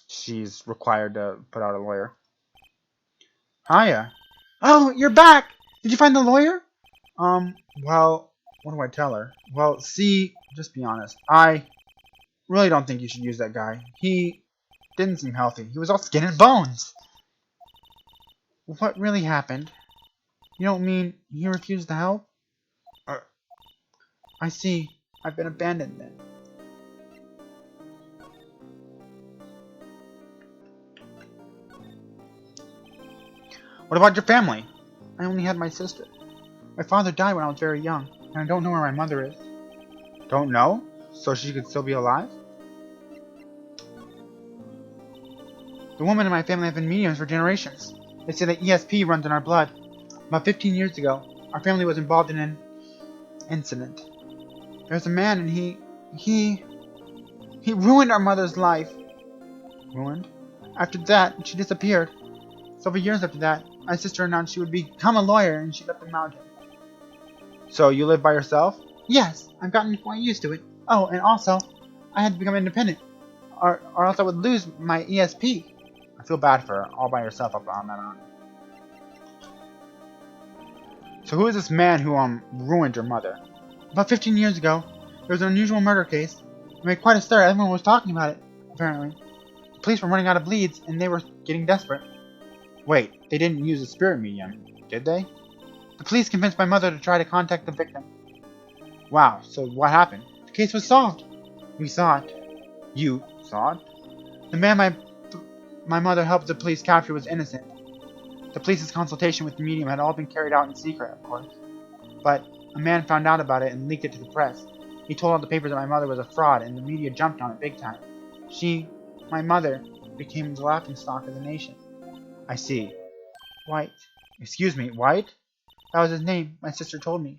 she's required to put out a lawyer. Hiya. Oh, you're back. Did you find the lawyer? Well, what do I tell her? Well, see, just be honest. I really don't think you should use that guy. He didn't seem healthy. He was all skin and bones. What really happened? You don't mean he refused to help? I see. I've been abandoned then. What about your family? I only had my sister. My father died when I was very young, and I don't know where my mother is. Don't know? So she could still be alive? The women in my family have been mediums for generations. They say that ESP runs in our blood. About 15 years ago, our family was involved in an incident. There's a man and he ruined our mother's life. Ruined? After that, she disappeared. Several years after that, my sister announced she would become a lawyer and she left the mountain. So you live by yourself? Yes, I've gotten quite used to it. Oh, and also, I had to become independent, or else I would lose my ESP. I feel bad for her, all by herself up on that island. So who is this man who ruined your mother? About 15 years ago, there was an unusual murder case. It made quite a stir. Everyone was talking about it, apparently. The police were running out of leads, and they were getting desperate. Wait, they didn't use a spirit medium, did they? The police convinced my mother to try to contact the victim. Wow, so what happened? The case was solved. We saw it. You saw it? The man my mother helped the police capture was innocent. The police's consultation with the medium had all been carried out in secret, of course. But a man found out about it and leaked it to the press. He told all the papers that my mother was a fraud, and the media jumped on it big time. My mother, became the laughingstock of the nation. I see. White. Excuse me, White? That was his name, my sister told me.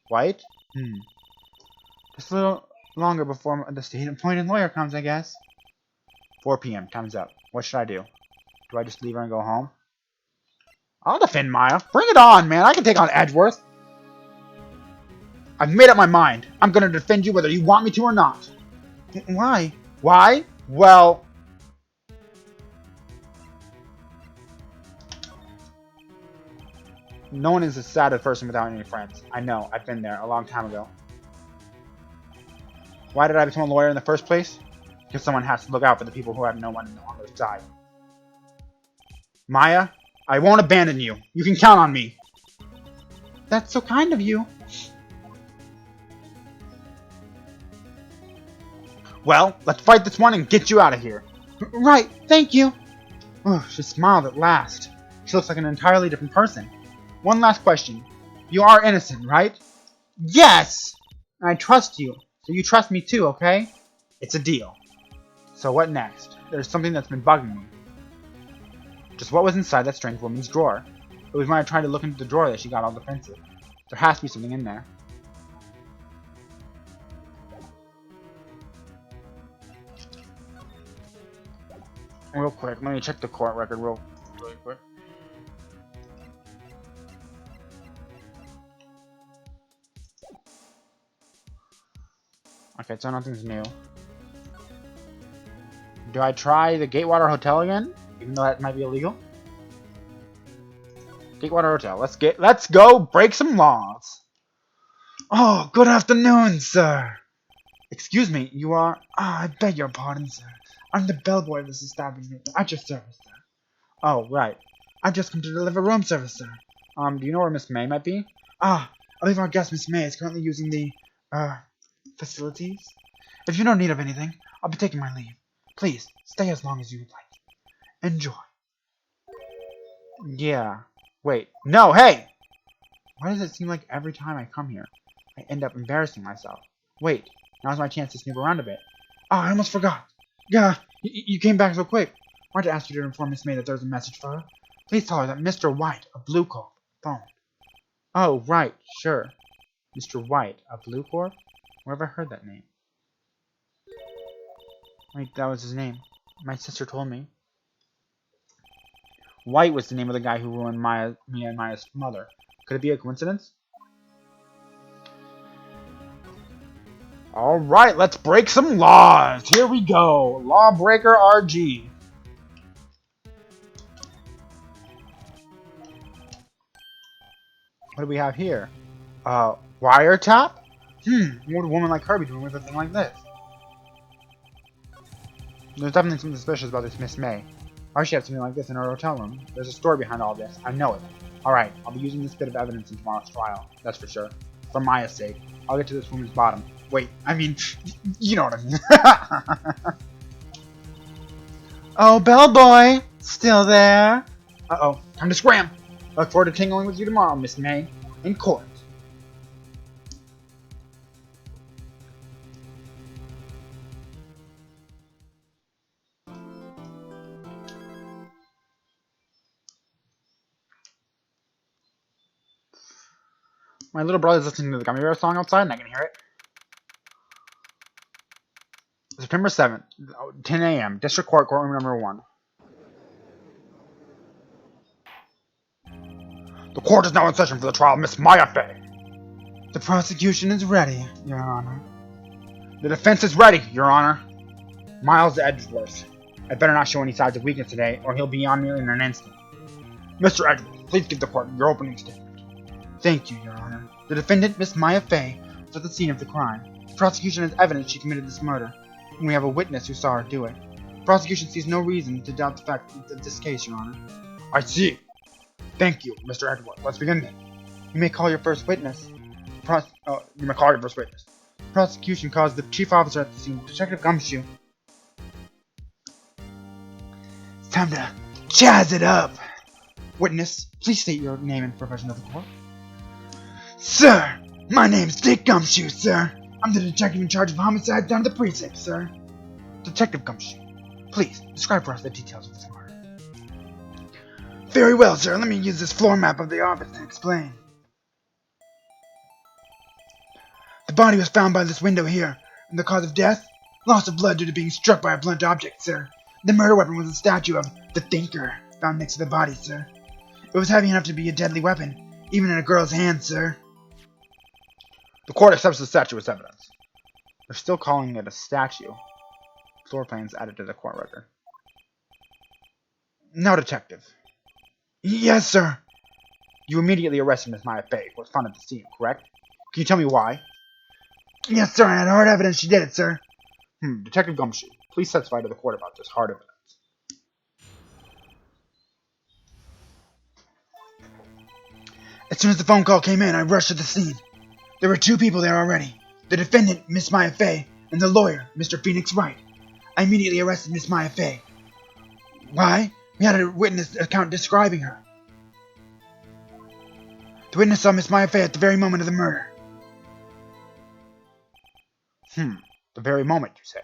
White? Just a little longer before the state-appointed lawyer comes, I guess. 4 p.m. Time's up. What should I do? Do I just leave her and go home? I'll defend Maya. Bring it on, man. I can take on Edgeworth. I've made up my mind. I'm going to defend you whether you want me to or not. Why? Why? Well... No one is a sad person without any friends. I know. I've been there a long time ago. Why did I become a lawyer in the first place? Because someone has to look out for the people who have no one on their side. Maya, I won't abandon you. You can count on me. That's so kind of you. Well, let's fight this one and get you out of here. Right, thank you. Oh, she smiled at last. She looks like an entirely different person. One last question. You are innocent, right? Yes! And I trust you, so you trust me too, okay? It's a deal. So what next? There's something that's been bugging me. Just what was inside that strange woman's drawer? It was when I tried to look into the drawer that she got all defensive. There has to be something in there. Real quick, let me check the court record really quick. Okay, so nothing's new. Do I try the Gatewater Hotel again? Even though that might be illegal? Gatewater Hotel. Let's go break some laws. Oh, good afternoon, sir. Excuse me, you are... I beg your pardon, sir. I'm the bellboy of this establishment. At your service, sir. Oh, right. I've just come to deliver room service, sir. Do you know where Miss May might be? I believe our guest, Miss May, is currently using the, facilities. If you don't need of anything, I'll be taking my leave. Please, stay as long as you would like. Enjoy. Yeah. Wait. No, hey! Why does it seem like every time I come here, I end up embarrassing myself? Wait, now's my chance to snoop around a bit. I almost forgot. Yeah, you came back so quick. I wanted to ask you to inform Miss May that there's a message for her. Please tell her that Mr. White of Blue Corp phoned. Oh, right, sure. Mr. White of Blue Corp? Where have I heard that name? Wait, that was his name. My sister told me. White was the name of the guy who ruined me and Maya's mother. Could it be a coincidence? Alright, let's break some laws. Here we go. Lawbreaker RG. What do we have here? Wiretap? What would a woman like her be doing with a thing like this? There's definitely something suspicious about this Miss May. Why does she have something like this in her hotel room? There's a story behind all this. I know it. Alright, I'll be using this bit of evidence in tomorrow's trial. That's for sure. For Maya's sake. I'll get to this woman's bottom. Wait, I mean, you know what I mean. Oh, bellboy! Still there? Uh-oh, time to scram! I look forward to tingling with you tomorrow, Miss May. In court. My little brother's listening to the Gummy Bear song outside, and I can hear it. September 7th, 10 a.m., District Court, courtroom number 1. The court is now in session for the trial of Miss Maya Fey. The prosecution is ready, Your Honor. The defense is ready, Your Honor. Miles Edgeworth. I better not show any signs of weakness today, or he'll be on me in an instant. Mr. Edgeworth, please give the court your opening statement. Thank you, Your Honor. The defendant, Miss Maya Fey, was at the scene of the crime. The prosecution has evidence she committed this murder, and we have a witness who saw her do it. The prosecution sees no reason to doubt the fact of this case, Your Honor. I see. Thank you, Mr. Edgeworth. Let's begin then. You may call your first witness. You may call your first witness. Prosecution calls the chief officer at the scene, Detective Gumshoe. It's time to jazz it up. Witness, please state your name and profession of the court. Sir, my name's Dick Gumshoe, sir. I'm the detective in charge of homicides down at the precinct, sir. Detective Gumshoe, please describe for us the details of this murder. Very well, sir. Let me use this floor map of the office to explain. The body was found by this window here, and the cause of death? Loss of blood due to being struck by a blunt object, sir. The murder weapon was a statue of the Thinker, found next to the body, sir. It was heavy enough to be a deadly weapon, even in a girl's hand, sir. The court accepts the statue as evidence. They're still calling it a statue. Floor plans added to the court record. Now, detective. Yes, sir. You immediately arrested Miss Maya Fey, who was found at the scene, correct? Can you tell me why? Yes, sir. I had hard evidence she did it, sir. Detective Gumshoe, please testify to the court about this hard evidence. As soon as the phone call came in, I rushed to the scene. There were 2 people there already. The defendant, Miss Maya Fey, and the lawyer, Mr. Phoenix Wright. I immediately arrested Miss Maya Fey. Why? We had a witness account describing her. The witness saw Miss Maya Fey at the very moment of the murder. The very moment, you say?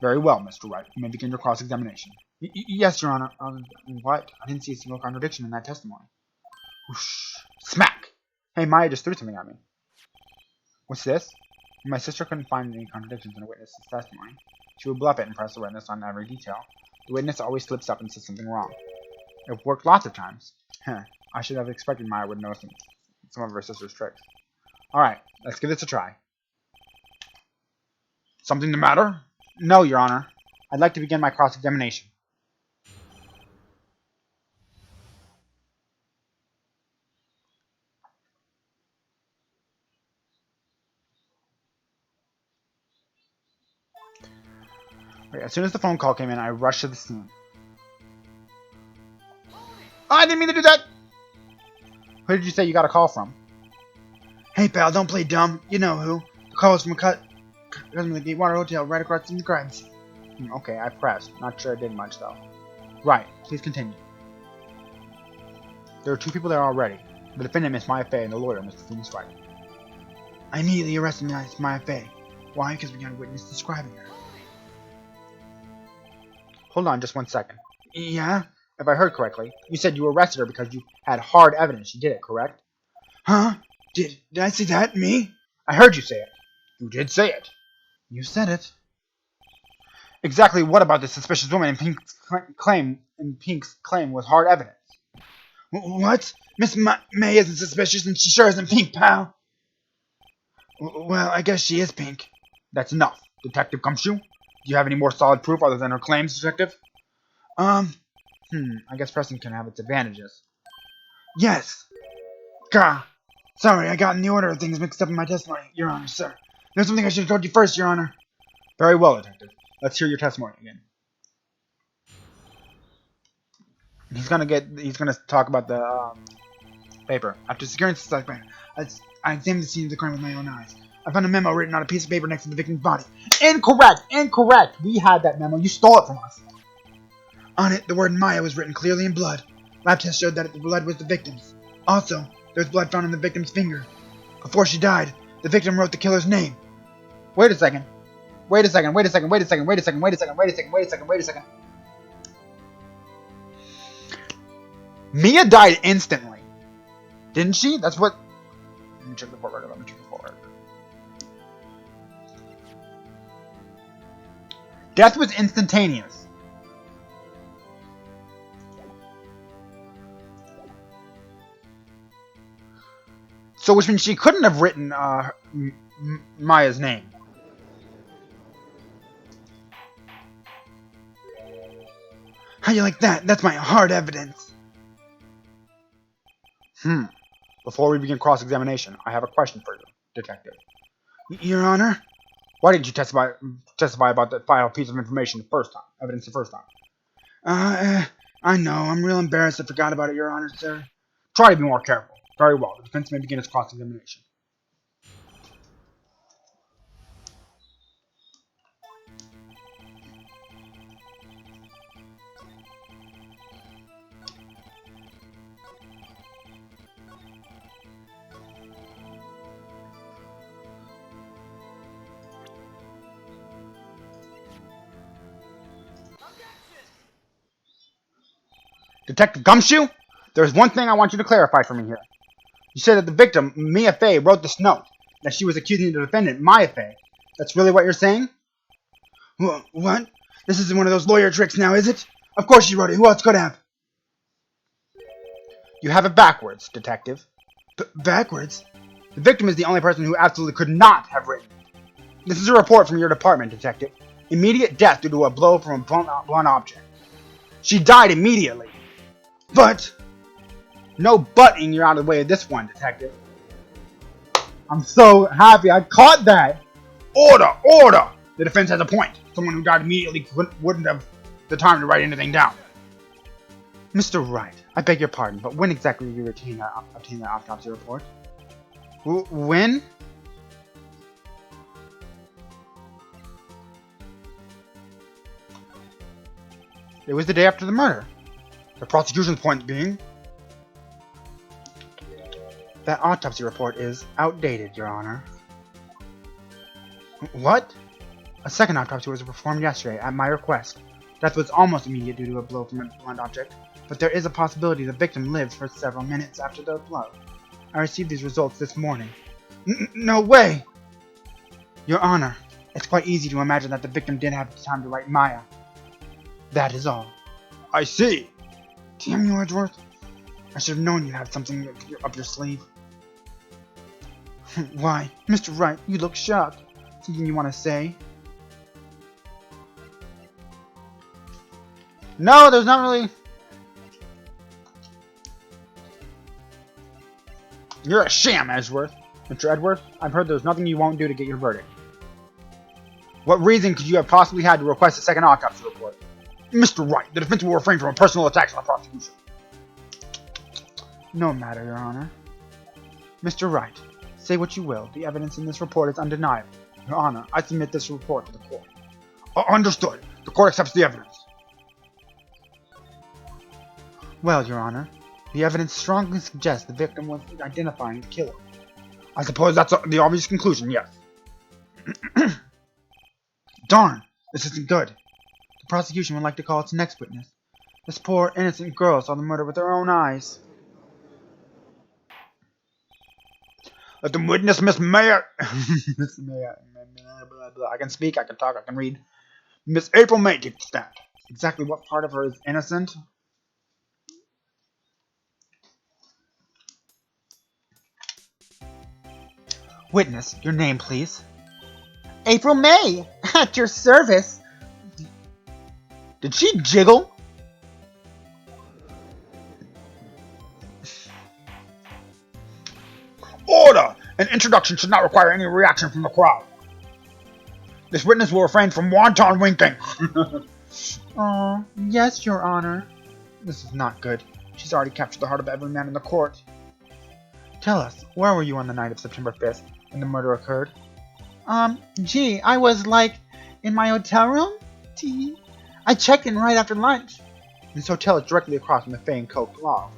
Very well, Mr. Wright. You may begin your cross-examination. Yes, Your Honor. What? I didn't see a single contradiction in that testimony. Whoosh. Smack! Hey, Maya just threw something at me. What's this? My sister couldn't find any contradictions in a witness's testimony. She would bluff it and press the witness on every detail. The witness always slips up and says something wrong. It worked lots of times. I should have expected Maya would know some of her sister's tricks. Alright, let's give this a try. Something the matter? No, Your Honor. I'd like to begin my cross-examination. As soon as the phone call came in, I rushed to the scene. Oh, I didn't mean to do that! Who did you say you got a call from? Hey, pal, don't play dumb. You know who. The call was from a cousin of the Gatewater Hotel right across from the crime scene. Okay, I pressed. Not sure I did much, though. Right, please continue. There are 2 people there already. The defendant, Miss Maya Fey, and the lawyer, Mr. Phoenix Wright. I immediately arrested Miss Maya Fey. Why? Because we got a witness describing her. Hold on just 1 second. Yeah? If I heard correctly, you said you arrested her because you had hard evidence she did it, correct? Huh? Did I say that? Me? I heard you say it. You did say it. You said it. Exactly what about this suspicious woman in Pink's claim was hard evidence? What? Miss May isn't suspicious and she sure isn't pink, pal. Well, I guess she is pink. That's enough. Detective Gumshoe, do you have any more solid proof other than her claims, Detective? I guess Preston can have its advantages. Yes. Gah. Sorry, I got in the order of things mixed up in my testimony, Your Honor, sir. There's something I should have told you first, Your Honor. Very well, Detective. Let's hear your testimony again. He's gonna talk about the Paper. After securing the suspect, I examined the scene of the crime with my own eyes. I found a memo written on a piece of paper next to the victim's body. Incorrect! Incorrect! We had that memo. You stole it from us. On it, the word Maya was written clearly in blood. Lab tests showed that the blood was the victim's. Also, there was blood found on the victim's finger. Before she died, the victim wrote the killer's name. Wait a second. Wait a second. Wait a second. Wait a second. Wait a second. Wait a second. Wait a second. Wait a second. Wait a second. Mia died instantly. Didn't she? That's what... Let me check the report. Let me check the report. Death was instantaneous. So, which means she couldn't have written Maya's name. How you like that? That's my hard evidence. Before we begin cross-examination, I have a question for you, Detective. Your Honor? Why didn't you testify about that final piece of information the first time? Evidence the first time? I know. I'm real embarrassed I forgot about it, Your Honor, sir. Try to be more careful. Very well. The defense may begin its cross-examination. Detective Gumshoe, there's one thing I want you to clarify for me here. You said that the victim, Mia Fey, wrote this note, that she was accusing the defendant, Maya Fey. That's really what you're saying? What? This isn't one of those lawyer tricks now, is it? Of course she wrote it. Who else could have? You have it backwards, Detective. Backwards? The victim is the only person who absolutely could not have written it. This is a report from your department, Detective. Immediate death due to a blow from a blunt object. She died immediately. But... No butting, you're out of the way of this one, Detective. I'm so happy I caught that! Order! Order! The defense has a point. Someone who died immediately wouldn't have the time to write anything down. Mr. Wright, I beg your pardon, but when exactly did you obtain that autopsy report? When? It was the day after the murder. The prosecution's point being... That autopsy report is outdated, Your Honor. What? A second autopsy was performed yesterday at my request. Death was almost immediate due to a blow from a blunt object, but there is a possibility the victim lived for several minutes after the blow. I received these results this morning. No way! Your Honor, it's quite easy to imagine that the victim didn't have time to write Maya. That is all. I see. Damn you, Edgeworth. I should have known you'd have something up your sleeve. Why, Mr. Wright, you look shocked. Something you want to say? No, there's not really... You're a sham, Edgeworth. Mr. Edgeworth, I've heard there's nothing you won't do to get your verdict. What reason could you have possibly had to request a second autopsy report? Mr. Wright, the defense will refrain from personal attacks on the prosecution. No matter, Your Honor. Mr. Wright, say what you will. The evidence in this report is undeniable. Your Honor, I submit this report to the court. Understood. The court accepts the evidence. Well, Your Honor, the evidence strongly suggests the victim was identifying the killer. I suppose that's the obvious conclusion, yes. Darn, this isn't good. The prosecution would like to call its next witness. This poor, innocent girl saw the murder with her own eyes. Let them witness, Miss Mayor. Miss Mayor. Blah, blah. I can speak, I can talk, I can read. Miss April May, take the stand. Exactly what part of her is innocent? Witness, your name, please. April May, at your service. Did she jiggle? Order! An introduction should not require any reaction from the crowd. This witness will refrain from wanton winking. Oh, yes, Your Honor. This is not good. She's already captured the heart of every man in the court. Tell us, where were you on the night of September 5th when the murder occurred? Gee, I was, like, in my hotel room? I checked in right after lunch. This hotel is directly across from the Fay and Coke Law.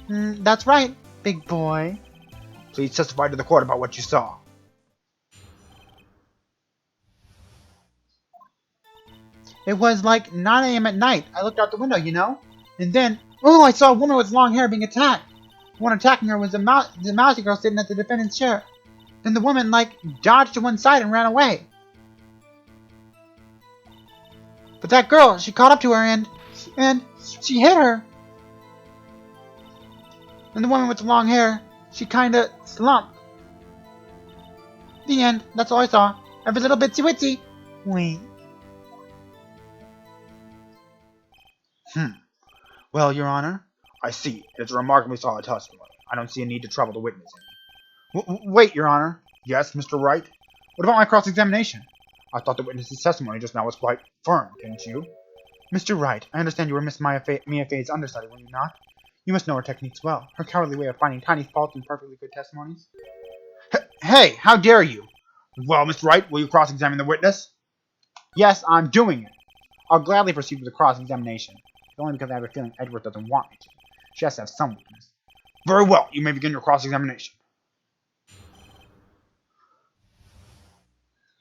That's right, big boy. Please testify to the court about what you saw. It was like 9 a.m. at night. I looked out the window, you know? And then, I saw a woman with long hair being attacked. The one attacking her was the mousy girl sitting at the defendant's chair. Then the woman, like, dodged to one side and ran away. But that girl, she caught up to her and she hit her. And the woman with the long hair, she kinda slumped. The end. That's all I saw. Every little bitsy witsy. Wait. Well, Your Honor, I see. It's a remarkably solid testimony. I don't see a need to trouble the witness any. Wait, Your Honor. Yes, Mr. Wright? What about my cross-examination? I thought the witness's testimony just now was quite firm, didn't you? Mr. Wright, I understand you were Miss Mia Fey's understudy, were you not? You must know her techniques well. Her cowardly way of finding tiny faults in perfectly good testimonies. Hey, how dare you? Well, Mr. Wright, will you cross-examine the witness? Yes, I'm doing it. I'll gladly proceed with the cross-examination. Only because I have a feeling Edward doesn't want me to. She has to have some weakness. Very well, you may begin your cross-examination.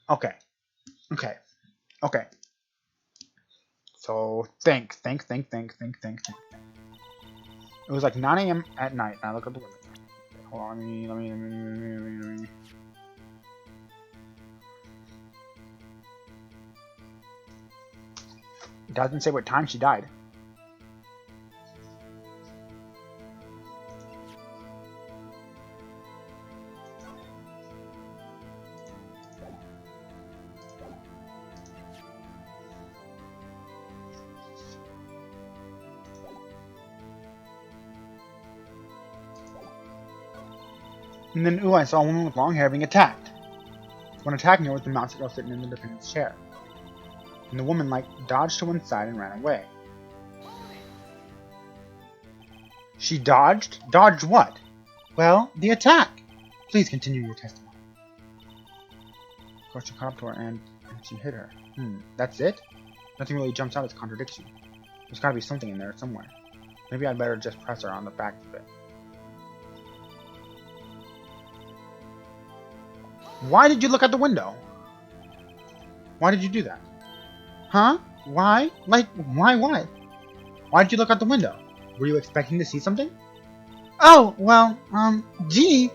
Okay. So, think. It was like 9 a.m. at night, and I look at the window. Hold on, let me. It doesn't say what time she died. And then, I saw a woman with long hair being attacked. When attacking her was the mousy girl sitting in the defendant's chair. And the woman, like, dodged to one side and ran away. She dodged? Dodged what? Well, the attack. Please continue your testimony. Of course, she caught up to her and she hit her. That's it? Nothing really jumps out as contradiction. There's gotta be something in there somewhere. Maybe I'd better just press her on the back a bit. Why did you look out the window? Why did you do that? Huh? Why? Like, why what? Why did you look out the window? Were you expecting to see something? Oh, well, gee.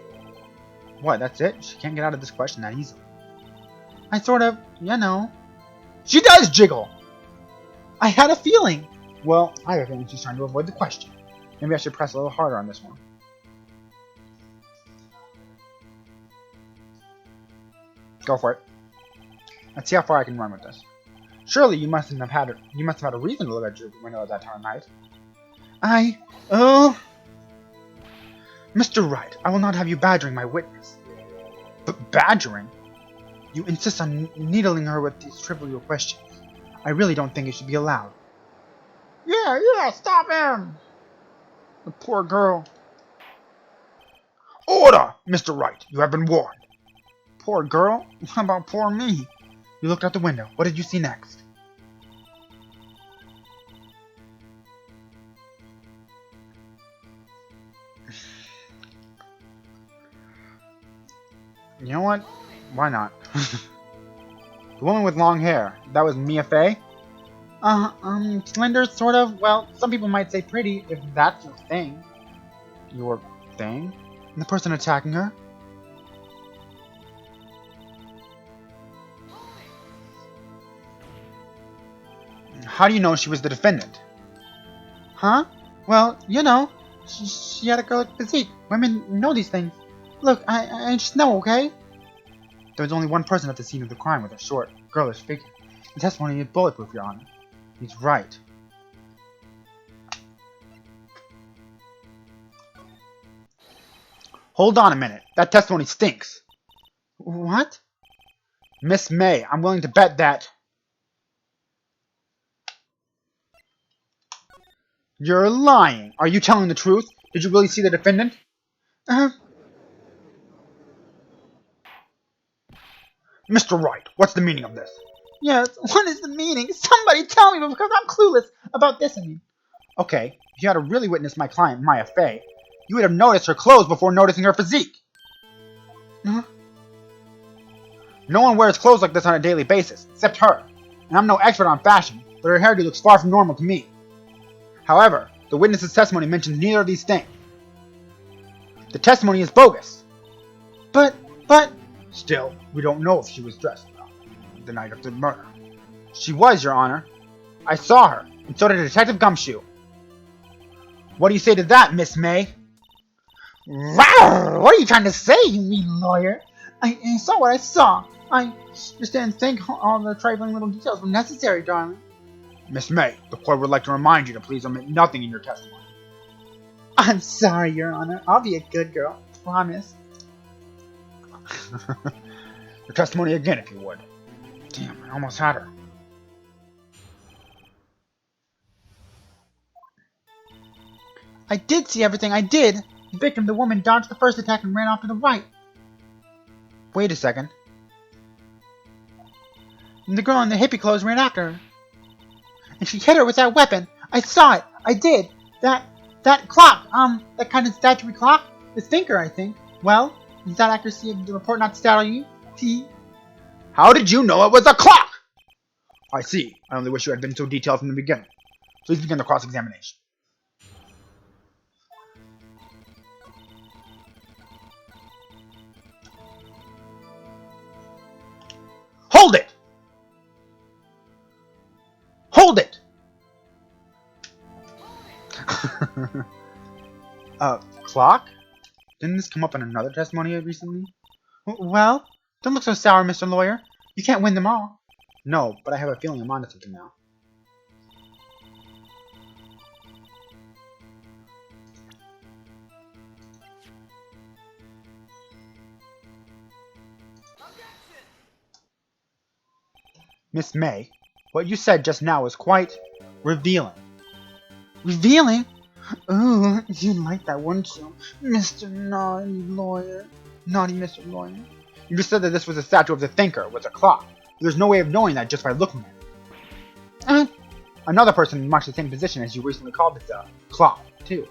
What, that's it? She can't get out of this question that easily. I sort of, you know. She does jiggle! I had a feeling. Well, I have a feeling she's trying to avoid the question. Maybe I should press a little harder on this one. Go for it. Let's see how far I can run with this. Surely you must have had a reason to look at your window at that time of night. Mr. Wright, I will not have you badgering my witness. But badgering? You insist on needling her with these trivial questions. I really don't think it should be allowed. Yeah, stop him! The poor girl. Order, Mr. Wright, you have been warned. Poor girl? How about poor me? You looked out the window. What did you see next? You know what? Why not? The woman with long hair. That was Mia Fey? Slender, sort of. Well, some people might say pretty, if that's your thing. Your thing? And the person attacking her? How do you know she was the defendant? Huh? Well, you know, she had a girlish physique. Women know these things. Look, I just know, okay? There was only one person at the scene of the crime with a short, girlish figure. The testimony is bulletproof, Your Honor. He's right. Hold on a minute. That testimony stinks. What? Miss May, I'm willing to bet that... You're lying. Are you telling the truth? Did you really see the defendant? Uh, Mr. Wright, what's the meaning of this? yes, what is the meaning? Somebody tell me, because I'm clueless about this. Okay, if you had to really witness my client, Maya Fey, you would have noticed her clothes before noticing her physique. Huh? No one wears clothes like this on a daily basis, except her. And I'm no expert on fashion, but her hairdo looks far from normal to me. However, the witness's testimony mentions neither of these things. The testimony is bogus. But, Still, we don't know if she was dressed the night of the murder. She was, Your Honor. I saw her, and so did Detective Gumshoe. What do you say to that, Miss May? Rawr! What are you trying to say, you mean lawyer? I saw what I saw. I just didn't think all the trifling little details were necessary, darling. Miss May, the court would like to remind you to please omit nothing in your testimony. I'm sorry, Your Honor. I'll be a good girl. Promise. Your testimony again, if you would. Damn, I almost had her. I did see everything. I did. The victim, the woman, dodged the first attack and ran off to the right. Wait a second. And the girl in the hippie clothes ran after her. And she hit her with that weapon. I saw it. I did. That clock. That kind of statuary clock? The thinker, I think. Well, is that accuracy of the report not startle you? How did you know it was a clock? I see. I only wish you had been so detailed from the beginning. Please begin the cross-examination. Hold it! Hold it! Clock? Didn't this come up in another testimony recently? Well, don't look so sour, Mr. Lawyer. You can't win them all. No, but I have a feeling I'm onto something now. Miss May, what you said just now was quite revealing. Revealing? Ooh, you'd like that, wouldn't you, Mr. Naughty Lawyer? Naughty Mr. Lawyer. You just said that this was a statue of the thinker with a clock. There's no way of knowing that just by looking at it. Another person in much the same position as you recently called this a clock, too.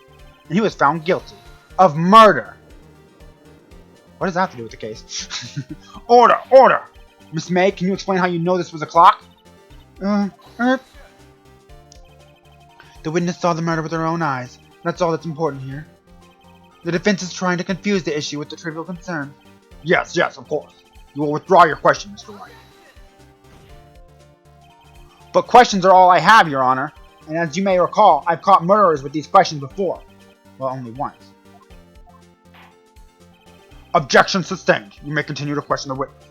And he was found guilty of murder. What does that have to do with the case? Order! Order! Miss May, can you explain how you know this was a clock? The witness saw the murder with her own eyes. That's all that's important here. The defense is trying to confuse the issue with the trivial concern. Yes, of course. You will withdraw your question, Mr. Wright. But questions are all I have, Your Honor. And as you may recall, I've caught murderers with these questions before. Well, only once. Objection sustained. You may continue to question the witness.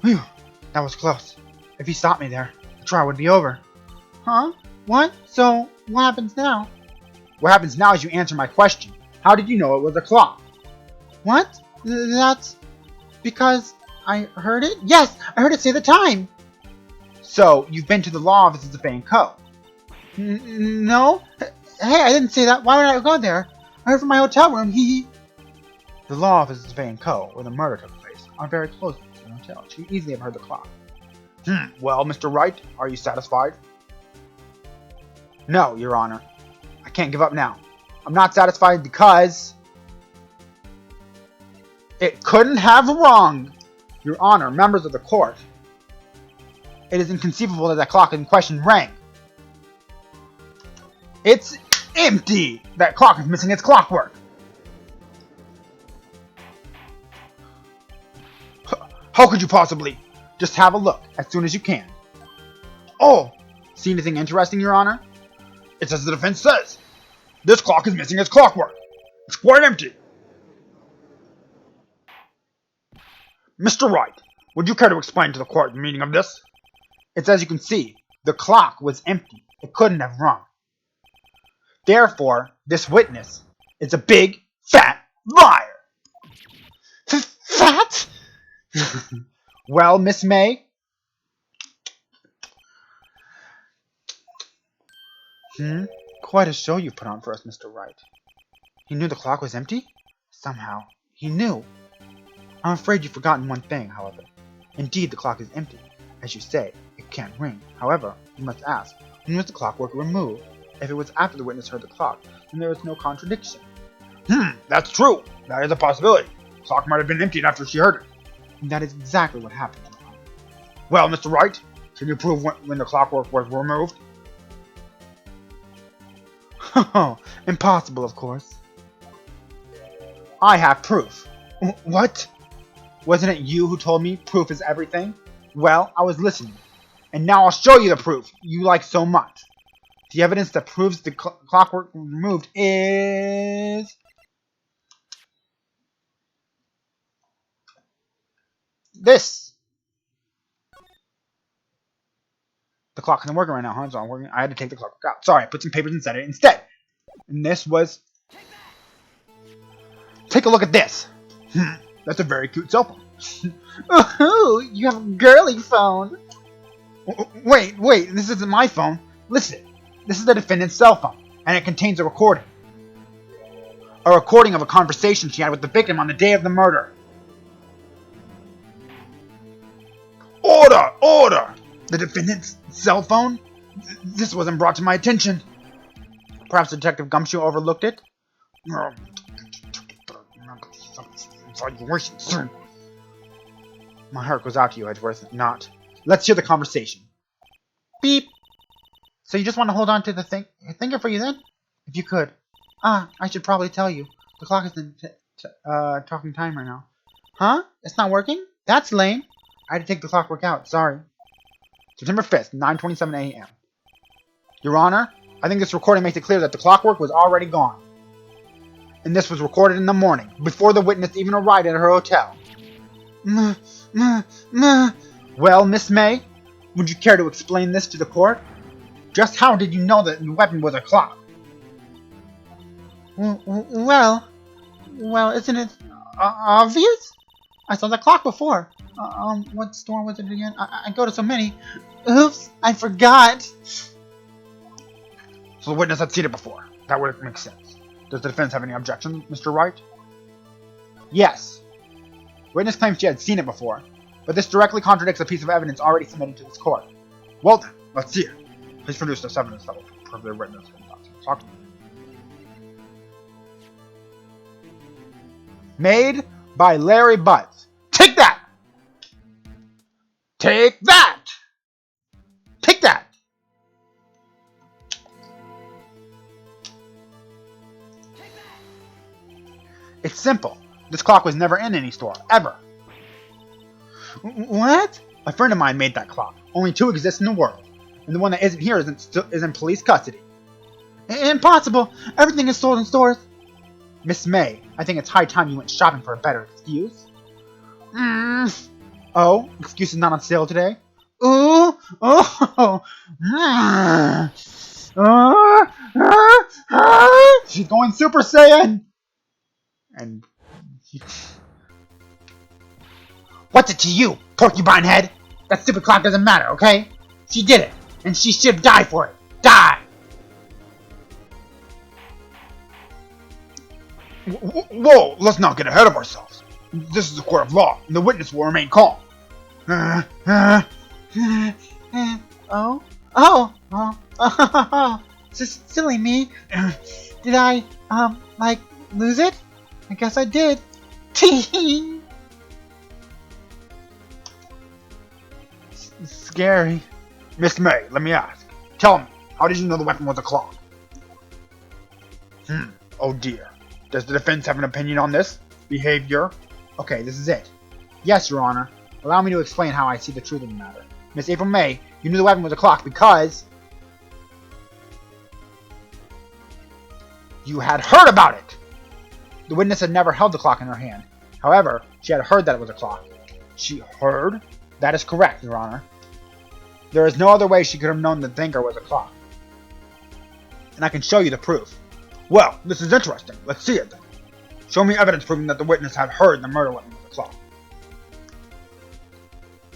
Whew, that was close. If he stopped me there, the trial would be over. Huh? What? So, what happens now? What happens now is you answer my question. How did you know it was a clock? What? That's because I heard it? Yes, I heard it say the time. So, you've been to the law offices of Bay & Co. No. Hey, I didn't say that. Why would I go there? I heard from my hotel room. The law offices of Bay & Co., where the murder took place, are very close to the hotel. You could easily have heard the clock. Well, Mr. Wright, are you satisfied? No, Your Honor. I can't give up now. I'm not satisfied because it couldn't have wronged. Your Honor, members of the court, it is inconceivable that that clock in question rang. It's empty! That clock is missing its clockwork. How could you possibly? Just have a look as soon as you can. Oh! See anything interesting, Your Honor? It's as the defense says. This clock is missing its clockwork. It's quite empty. Mr. Wright, would you care to explain to the court the meaning of this? It's as you can see, the clock was empty. It couldn't have rung. Therefore, this witness is a big, fat liar. Fat? Well, Miss May? Quite a show you put on for us, Mr. Wright. You knew the clock was empty? Somehow, he knew. I'm afraid you've forgotten one thing, however. Indeed, the clock is empty. As you say, it can't ring. However, you must ask, when was the clockwork removed? If it was after the witness heard the clock, then there is no contradiction. That's true. That is a possibility. The clock might have been emptied after she heard it. And that is exactly what happened. Well, Mr. Wright, can you prove when the clockwork was removed? Oh, impossible, of course. I have proof. What? Wasn't it you who told me proof is everything? Well, I was listening. And now I'll show you the proof you like so much. The evidence that proves the clockwork was removed is... this. The clock isn't working right now, huh? So I had to take the clockwork out. Sorry, I put some papers inside it instead. And this was... Take a look at this. That's a very cute cell phone. Oh, you have a girly phone. Wait, this isn't my phone. Listen, this is the defendant's cell phone, and it contains a recording. A recording of a conversation she had with the victim on the day of the murder. Order! Order! The defendant's cell phone? This wasn't brought to my attention. Perhaps Detective Gumshoe overlooked it? My heart goes out to you, Edgeworth. Not. Let's hear the conversation. Beep. So you just want to hold on to the thinker for you then? If you could. I should probably tell you. The clock isn't talking time right now. Huh? It's not working? That's lame. I had to take the clockwork out. Sorry. September 5th, 9:27 a.m. Your Honor, I think this recording makes it clear that the clockwork was already gone. And this was recorded in the morning, before the witness even arrived at her hotel. Well, Miss May, would you care to explain this to the court? Just how did you know that the weapon was a clock? Well, isn't it obvious? I saw the clock before. What store was it again? I go to so many. Oops, I forgot. So the witness had seen it before. That would make sense. Does the defense have any objections, Mr. Wright? Yes. Witness claims she had seen it before, but this directly contradicts a piece of evidence already submitted to this court. Well then, let's see it. Please produce this evidence that will prove the witness. Made by Larry Butts. Take that! Take that! Take that! It's simple. This clock was never in any store, ever. What? A friend of mine made that clock. Only two exist in the world, and the one that isn't here is in police custody. Impossible! Everything is sold in stores. Miss May, I think it's high time you went shopping for a better excuse. Oh, excuse is not on sale today? Ooh! Oh! She's going Super Saiyan! And... What's it to you, porcupine head? That stupid clock doesn't matter, okay? She did it, and she should die for it. Die! Whoa, let's not get ahead of ourselves. This is a court of law, and the witness will remain calm. Silly me. Did I, lose it? I guess I did. Scary. Miss May, let me ask. Tell me, how did you know the weapon was a clock? Oh dear. Does the defense have an opinion on this behavior? Okay, this is it. Yes, Your Honor. Allow me to explain how I see the truth of the matter. Miss April May, you knew the weapon was a clock because... you had heard about it! The witness had never held the clock in her hand. However, she had heard that it was a clock. She heard? That is correct, Your Honor. There is no other way she could have known the thinker was a clock. And I can show you the proof. Well, this is interesting. Let's see it then. Show me evidence proving that the witness had heard the murder weapon was a clock.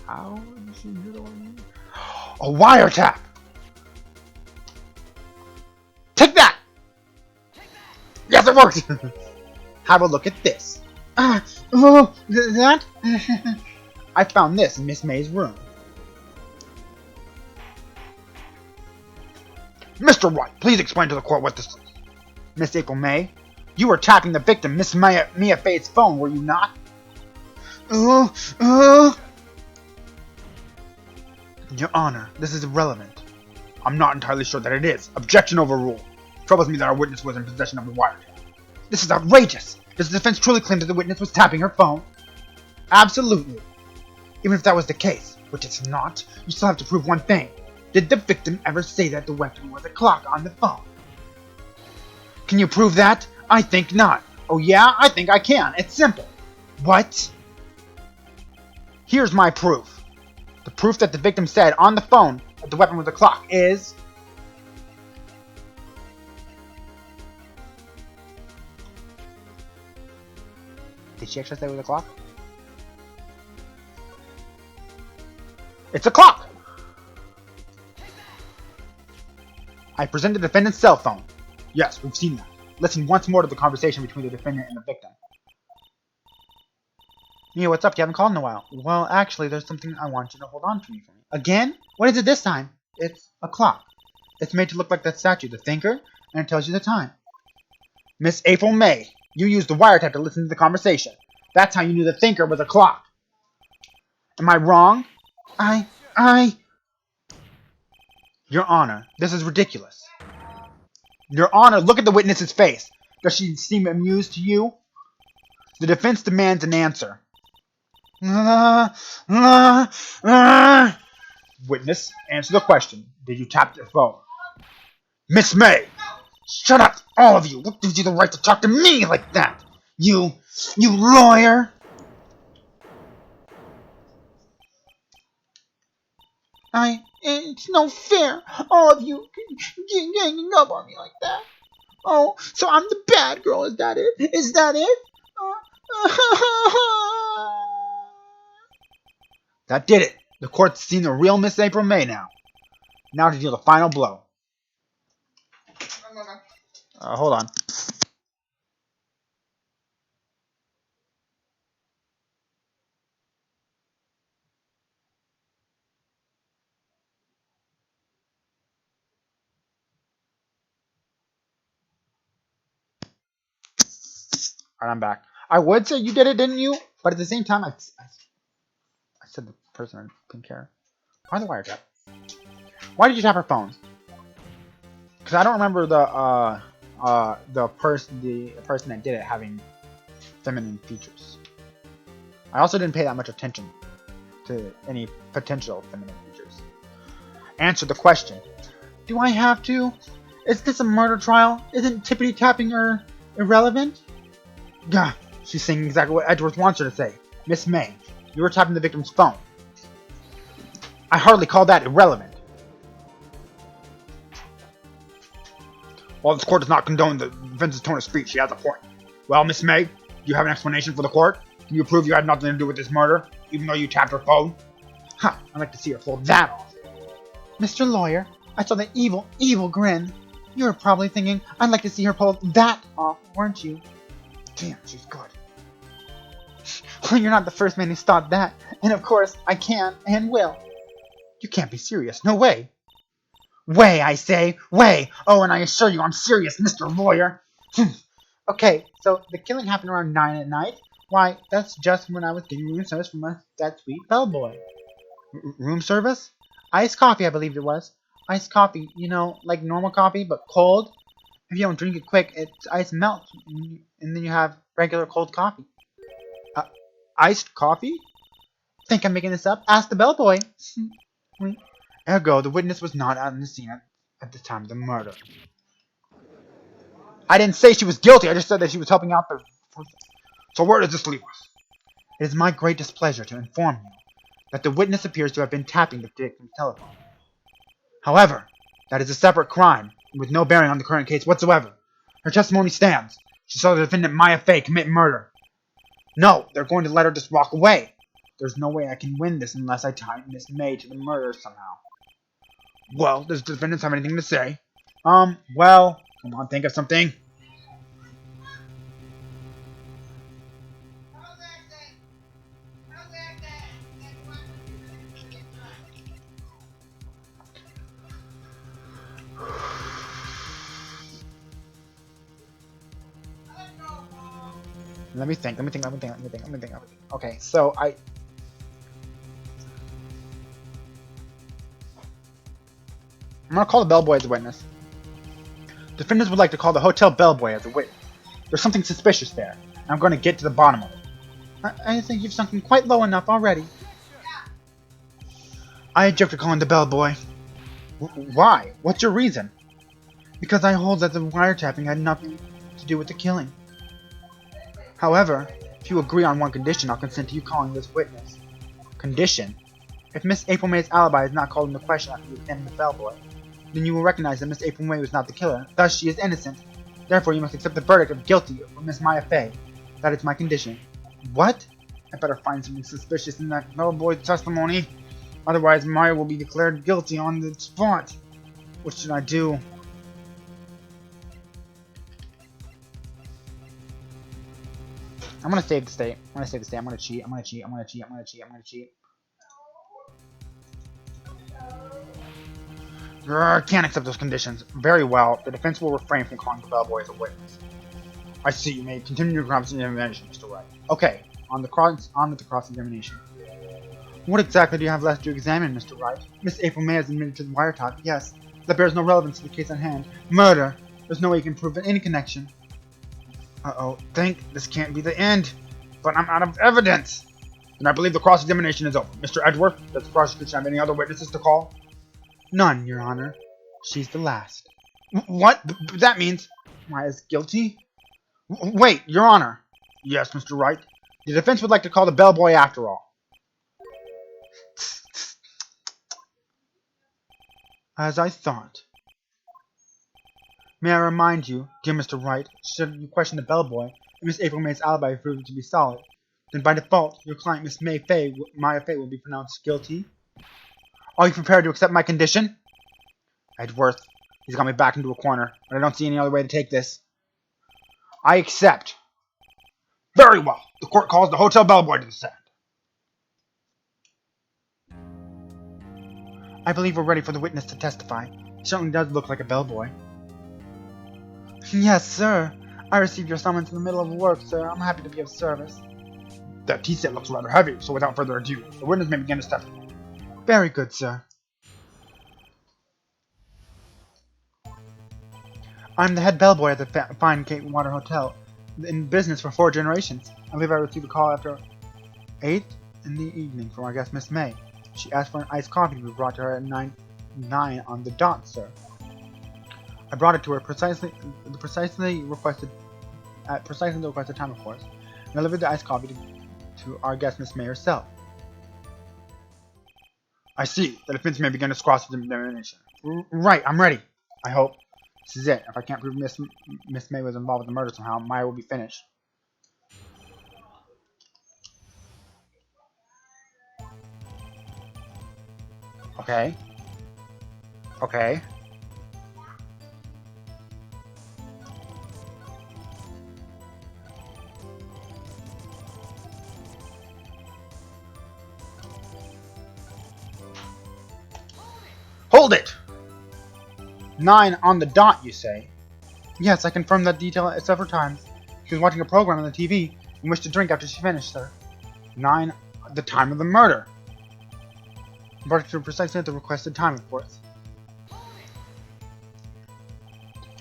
How did she hear the weapon? A wiretap! Take that! Yes, it worked! Have a look at this. That? I found this in Miss May's room. Mr. Wright, please explain to the court what this is. Miss April May, you were tapping the victim, Miss Mia Faye's phone, were you not? Your Honor, this is irrelevant. I'm not entirely sure that it is. Objection overruled. Troubles me that our witness was in possession of a wiretap. This is outrageous! Does the defense truly claim that the witness was tapping her phone? Absolutely. Even if that was the case, which it's not, you still have to prove one thing. Did the victim ever say that the weapon was a clock on the phone? Can you prove that? I think not. Oh yeah? I think I can. It's simple. What? Here's my proof. The proof that the victim said on the phone that the weapon was a clock is... Did she actually say it was a clock? It's a clock! I presented the defendant's cell phone. Yes, we've seen that. Listen once more to the conversation between the defendant and the victim. Mia, what's up? You haven't called in a while. Well, actually, there's something I want you to hold on to me for me. Again? What is it this time? It's a clock. It's made to look like that statue, the thinker, and it tells you the time. Miss April May, you used the wiretap to listen to the conversation. That's how you knew the thinker was a clock. Am I wrong? Your Honor, this is ridiculous. Your Honor, look at the witness's face. Does she seem amused to you? The defense demands an answer. Witness, answer the question. Did you tap your phone? Miss May! Shut up, all of you! What gives you the right to talk to me like that? You lawyer! It's no fair. All of you ganging up on me like that. Oh, so I'm the bad girl, is that it? Is that it? That did it. The court's seen the real Miss April May now. Now to deal the final blow. Hold on. Alright, I'm back. I would say you did it, didn't you? But at the same time, I said the person I didn't care. Why the wiretap? Why did you tap her phone? Because I don't remember the person that did it having feminine features. I also didn't pay that much attention to any potential feminine features. Answer the question. Do I have to? Is this a murder trial? Isn't tippity tapping her irrelevant? Gah, she's saying exactly what Edgeworth wants her to say. Miss May, you were tapping the victim's phone. I hardly call that irrelevant. While this court does not condone the defense's tone of speech, she has a point. Well, Miss May, do you have an explanation for the court? Can you prove you had nothing to do with this murder, even though you tapped her phone? Huh, I'd like to see her pull that off. Mr. Lawyer, I saw the evil grin. You were probably thinking, I'd like to see her pull that off, weren't you? Damn, she's good. Well, you're not the first man who's thought that. And of course, I can and will. You can't be serious. No way. Way, I say. Way. Oh, and I assure you I'm serious, Mr. Lawyer. Okay, so the killing happened around 9 at night. Why, that's just when I was getting room service from that sweet bellboy. Room service? Iced coffee, I believe it was. Iced coffee, you know, like normal coffee, but cold. If you don't drink it quick, its ice melts, and then you have regular cold coffee. Iced coffee? Think I'm making this up? Ask the bellboy. Ergo, the witness was not on the scene at the time of the murder. I didn't say she was guilty, I just said that she was helping out the... So where does this leave us? It is my great displeasure to inform you that the witness appears to have been tapping the victim's telephone. However, that is a separate crime, with no bearing on the current case whatsoever. Her testimony stands. She saw the defendant Maya Faye commit murder. No, they're going to let her just walk away. There's no way I can win this unless I tie Miss May to the murder somehow. Well, does the defendant have anything to say? Well, come on, think of something. Let me think. Okay, so I'm gonna call the bellboy as a witness. Defendants would like to call the hotel bellboy as a witness. There's something suspicious there, and I'm gonna get to the bottom of it. I think you've sunken quite low enough already. I object to calling the bellboy. Why? What's your reason? Because I hold that the wiretapping had nothing to do with the killing. However, if you agree on one condition, I'll consent to you calling this witness. Condition? If Miss April May's alibi is not called into question after you examine the bellboy, then you will recognize that Miss April May was not the killer, thus she is innocent. Therefore, you must accept the verdict of guilty for Miss Maya Fey. That is my condition. What? I better find something suspicious in that bellboy's testimony. Otherwise, Maya will be declared guilty on the spot. What should I do? I'm gonna save the state. I'm gonna cheat. Can't accept those conditions. Very well. The defense will refrain from calling the bellboy as a witness. I see. You may continue your cross-examination, Mr. Wright. Okay. On with the cross-examination. What exactly do you have left to examine, Mr. Wright? Miss April May has admitted to the wiretap, yes. That bears no relevance to the case at hand. Murder! There's no way you can prove any connection. Uh-oh. This can't be the end. But I'm out of evidence. And I believe the cross-examination is over. Mr. Edgeworth, does the prosecution have any other witnesses to call? None, Your Honor. She's the last. What? That means Maya's guilty? Wait, Your Honor. Yes, Mr. Wright. The defense would like to call the bellboy after all. As I thought. May I remind you, dear Mr. Wright, should you question the bellboy, and Miss April May's alibi proved to be solid, then by default, your client Miss Maya Fey will be pronounced guilty. Are you prepared to accept my condition? Edgeworth, he's got me back into a corner, but I don't see any other way to take this. I accept. Very well. The court calls the hotel bellboy to the stand. I believe we're ready for the witness to testify. He certainly does look like a bellboy. Yes, sir. I received your summons in the middle of work, sir. I'm happy to be of service. That tea set looks rather heavy, so without further ado, the witness may begin to testify. Very good, sir. I'm the head bellboy at the Fine Cape Water Hotel, in business for 4 generations. I believe I received a call after 8 in the evening from our guest Miss May. She asked for an iced coffee to be brought to her at 9 on the dot, sir. I brought it to her precisely the requested time, of course, and delivered the iced coffee to our guest Miss May herself. I see. The defense may begin its cross-examination. Right, I'm ready. I hope. This is it. If I can't prove Miss May was involved with the murder somehow, Maya will be finished. Okay. Hold it! 9 on the dot, you say? Yes, I confirmed that detail several times. She was watching a program on the TV and wished to drink after she finished, sir. 9, the time of the murder. I brought it to her precisely at the requested time, of course.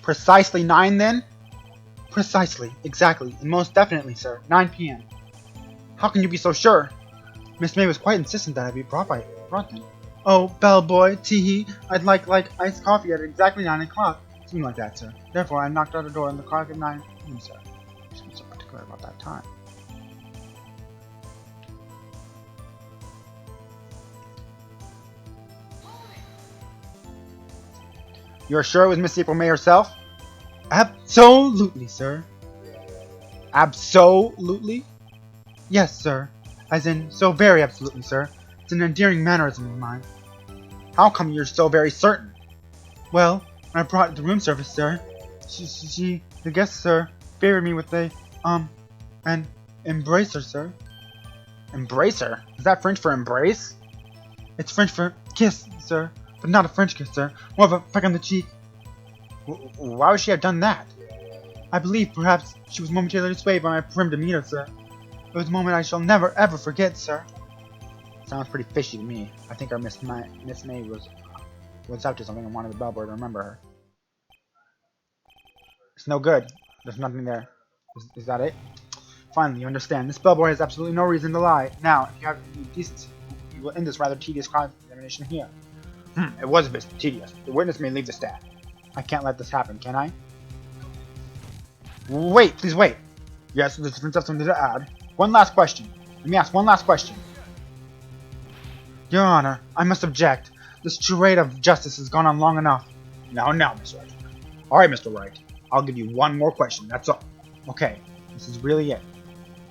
Precisely 9, then? Precisely, exactly, and most definitely, sir. 9 p.m. How can you be so sure? Miss May was quite insistent that I be brought then. Oh, bellboy, tee-hee, I'd like iced coffee at exactly 9 o'clock. Something like that, sir. Therefore, I knocked on the door on the clock at 9 p.m., sir. She was so particular about that time. You're sure it was Miss April May herself? Absolutely, sir. Absolutely? Yes, sir. As in, so very absolutely, sir. It's an endearing mannerism of mine. How come you're so very certain? Well, when I brought the room service, sir, the guest, sir, favored me with an embracer, sir. Embracer? Is that French for embrace? It's French for kiss, sir, but not a French kiss, sir. More of a peck on the cheek. Why would she have done that? I believe perhaps she was momentarily swayed by my prim demeanor, sir. It was a moment I shall never ever forget, sir. Sounds pretty fishy to me. I think our Miss May was up to something and wanted the bellboy to remember her. It's no good. There's nothing there. Is that it? Finally, you understand. This bellboy has absolutely no reason to lie. Now, if you have any decency, you will end this rather tedious cross-examination here. It was a bit tedious. The witness may leave the stand. I can't let this happen, can I? Wait, please wait. Yes, the defense has something to add. One last question. Let me ask one last question. Your Honor, I must object. This charade of justice has gone on long enough. Now, Mr. Wright. Alright, Mr. Wright. I'll give you one more question, that's all. Okay, this is really it.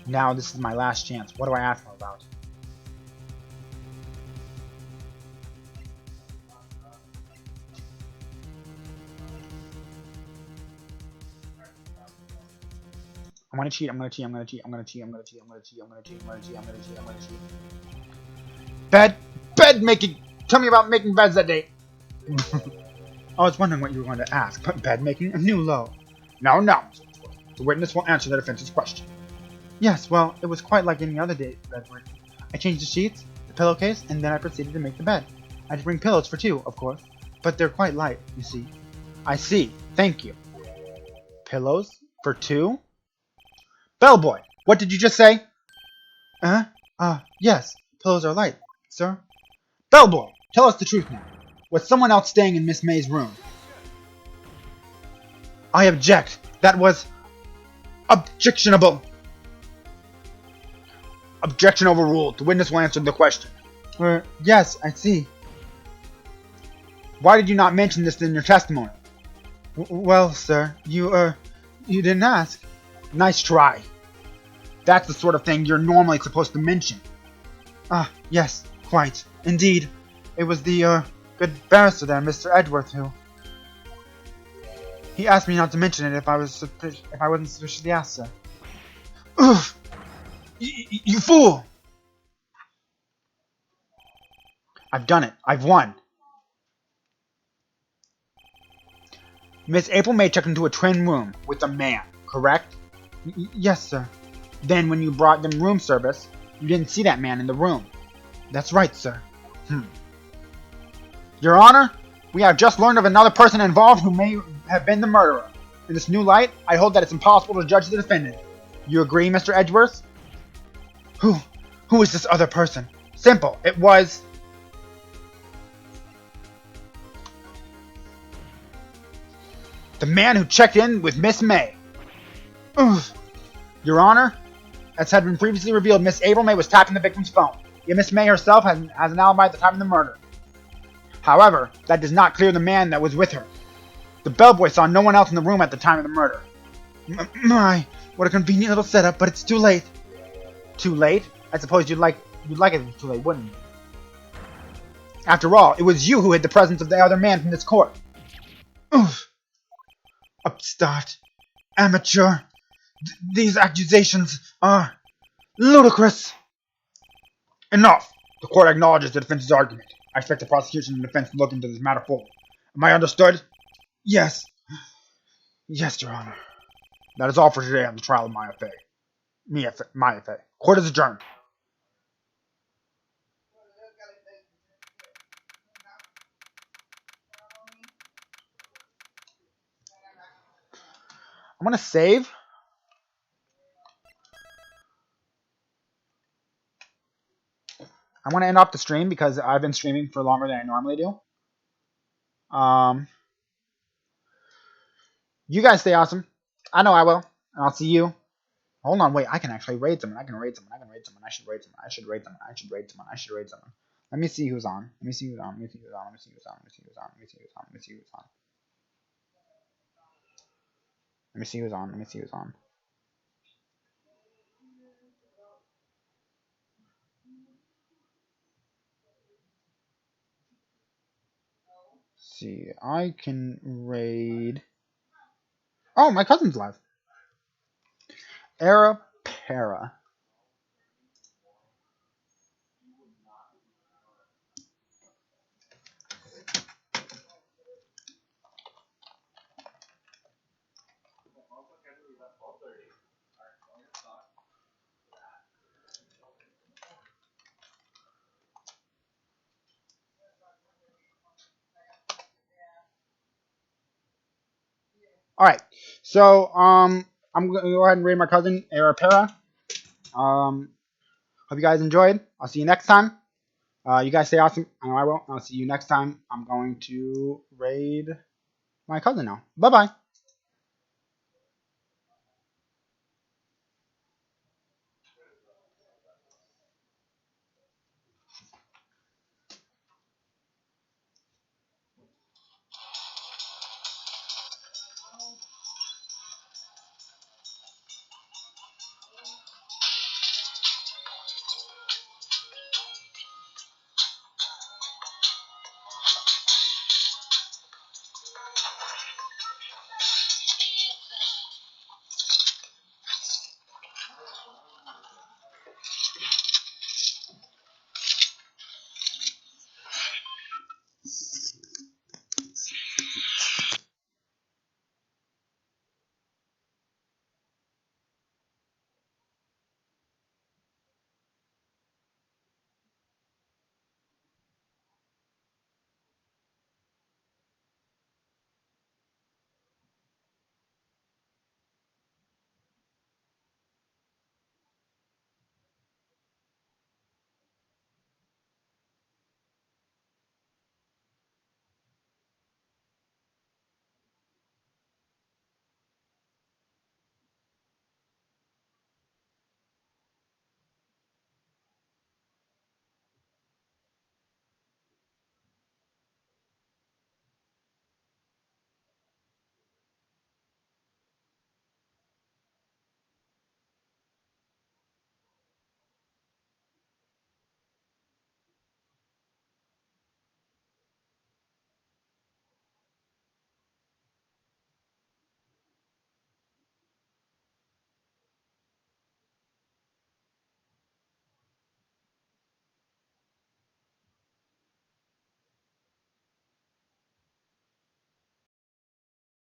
Now, this is my last chance. What do I ask him about? I'm gonna cheat, I'm gonna cheat, I'm gonna cheat, I'm gonna cheat, I'm gonna cheat, I'm gonna cheat, I'm gonna cheat, I'm gonna cheat, I'm gonna cheat, I'm gonna cheat. Bed making! Tell me about making beds that day! I was wondering what you were going to ask, but bed making a new low. No. The witness will answer the defense's question. Yes, well, it was quite like any other day bedwork. I changed the sheets, the pillowcase, and then I proceeded to make the bed. I had to bring pillows for two, of course, but they're quite light, you see. I see. Thank you. Pillows? For two? Bellboy, what did you just say? Yes, pillows are light, sir. Bellboy, tell us the truth now. Was someone else staying in Miss May's room? I object. That was objectionable. Objection overruled. The witness will answer the question. Yes, I see. Why did you not mention this in your testimony? Well, sir, you didn't ask. Nice try. That's the sort of thing you're normally supposed to mention. Yes, quite. Indeed. It was the, good barrister there, Mr. Edgeworth, who... He asked me not to mention it if I wasn't sufficiently asked, sir. Oof! You fool! I've done it. I've won. Miss April May checked into a twin room with a man, correct? Yes, sir. Then when you brought them room service, you didn't see that man in the room. That's right, sir. Your Honor, we have just learned of another person involved who may have been the murderer. In this new light, I hold that it's impossible to judge the defendant. You agree, Mr. Edgeworth? Who is this other person? Simple. It was... the man who checked in with Miss May. Your Honor, as had been previously revealed, Miss April May was tapping the victim's phone. Yet Miss May herself has an alibi at the time of the murder. However, that does not clear the man that was with her. The bellboy saw no one else in the room at the time of the murder. My, what a convenient little setup, but it's too late. Too late? I suppose you'd like it if it was too late, wouldn't you? After all, it was you who hid the presence of the other man from this court. Upstart. Amateur. These accusations are ludicrous. Enough! The court acknowledges the defense's argument. I expect the prosecution and defense to look into this matter fully. Am I understood? Yes. Yes, Your Honor. That is all for today on the trial of my affair. My affair. Court is adjourned. I'm gonna save. I want to end off the stream because I've been streaming for longer than I normally do. You guys stay awesome. I know I will. And I'll see you. Hold on, wait. I can actually raid someone. I should raid someone. I should raid someone. Let me see who's on. Let me see who's on. See, I can raid. Oh, my cousin's live. Para. Alright, so I'm going to go ahead and raid my cousin, Arapera. Hope you guys enjoyed. I'll see you next time. You guys stay awesome. I know I will. I'll see you next time. I'm going to raid my cousin now. Bye-bye.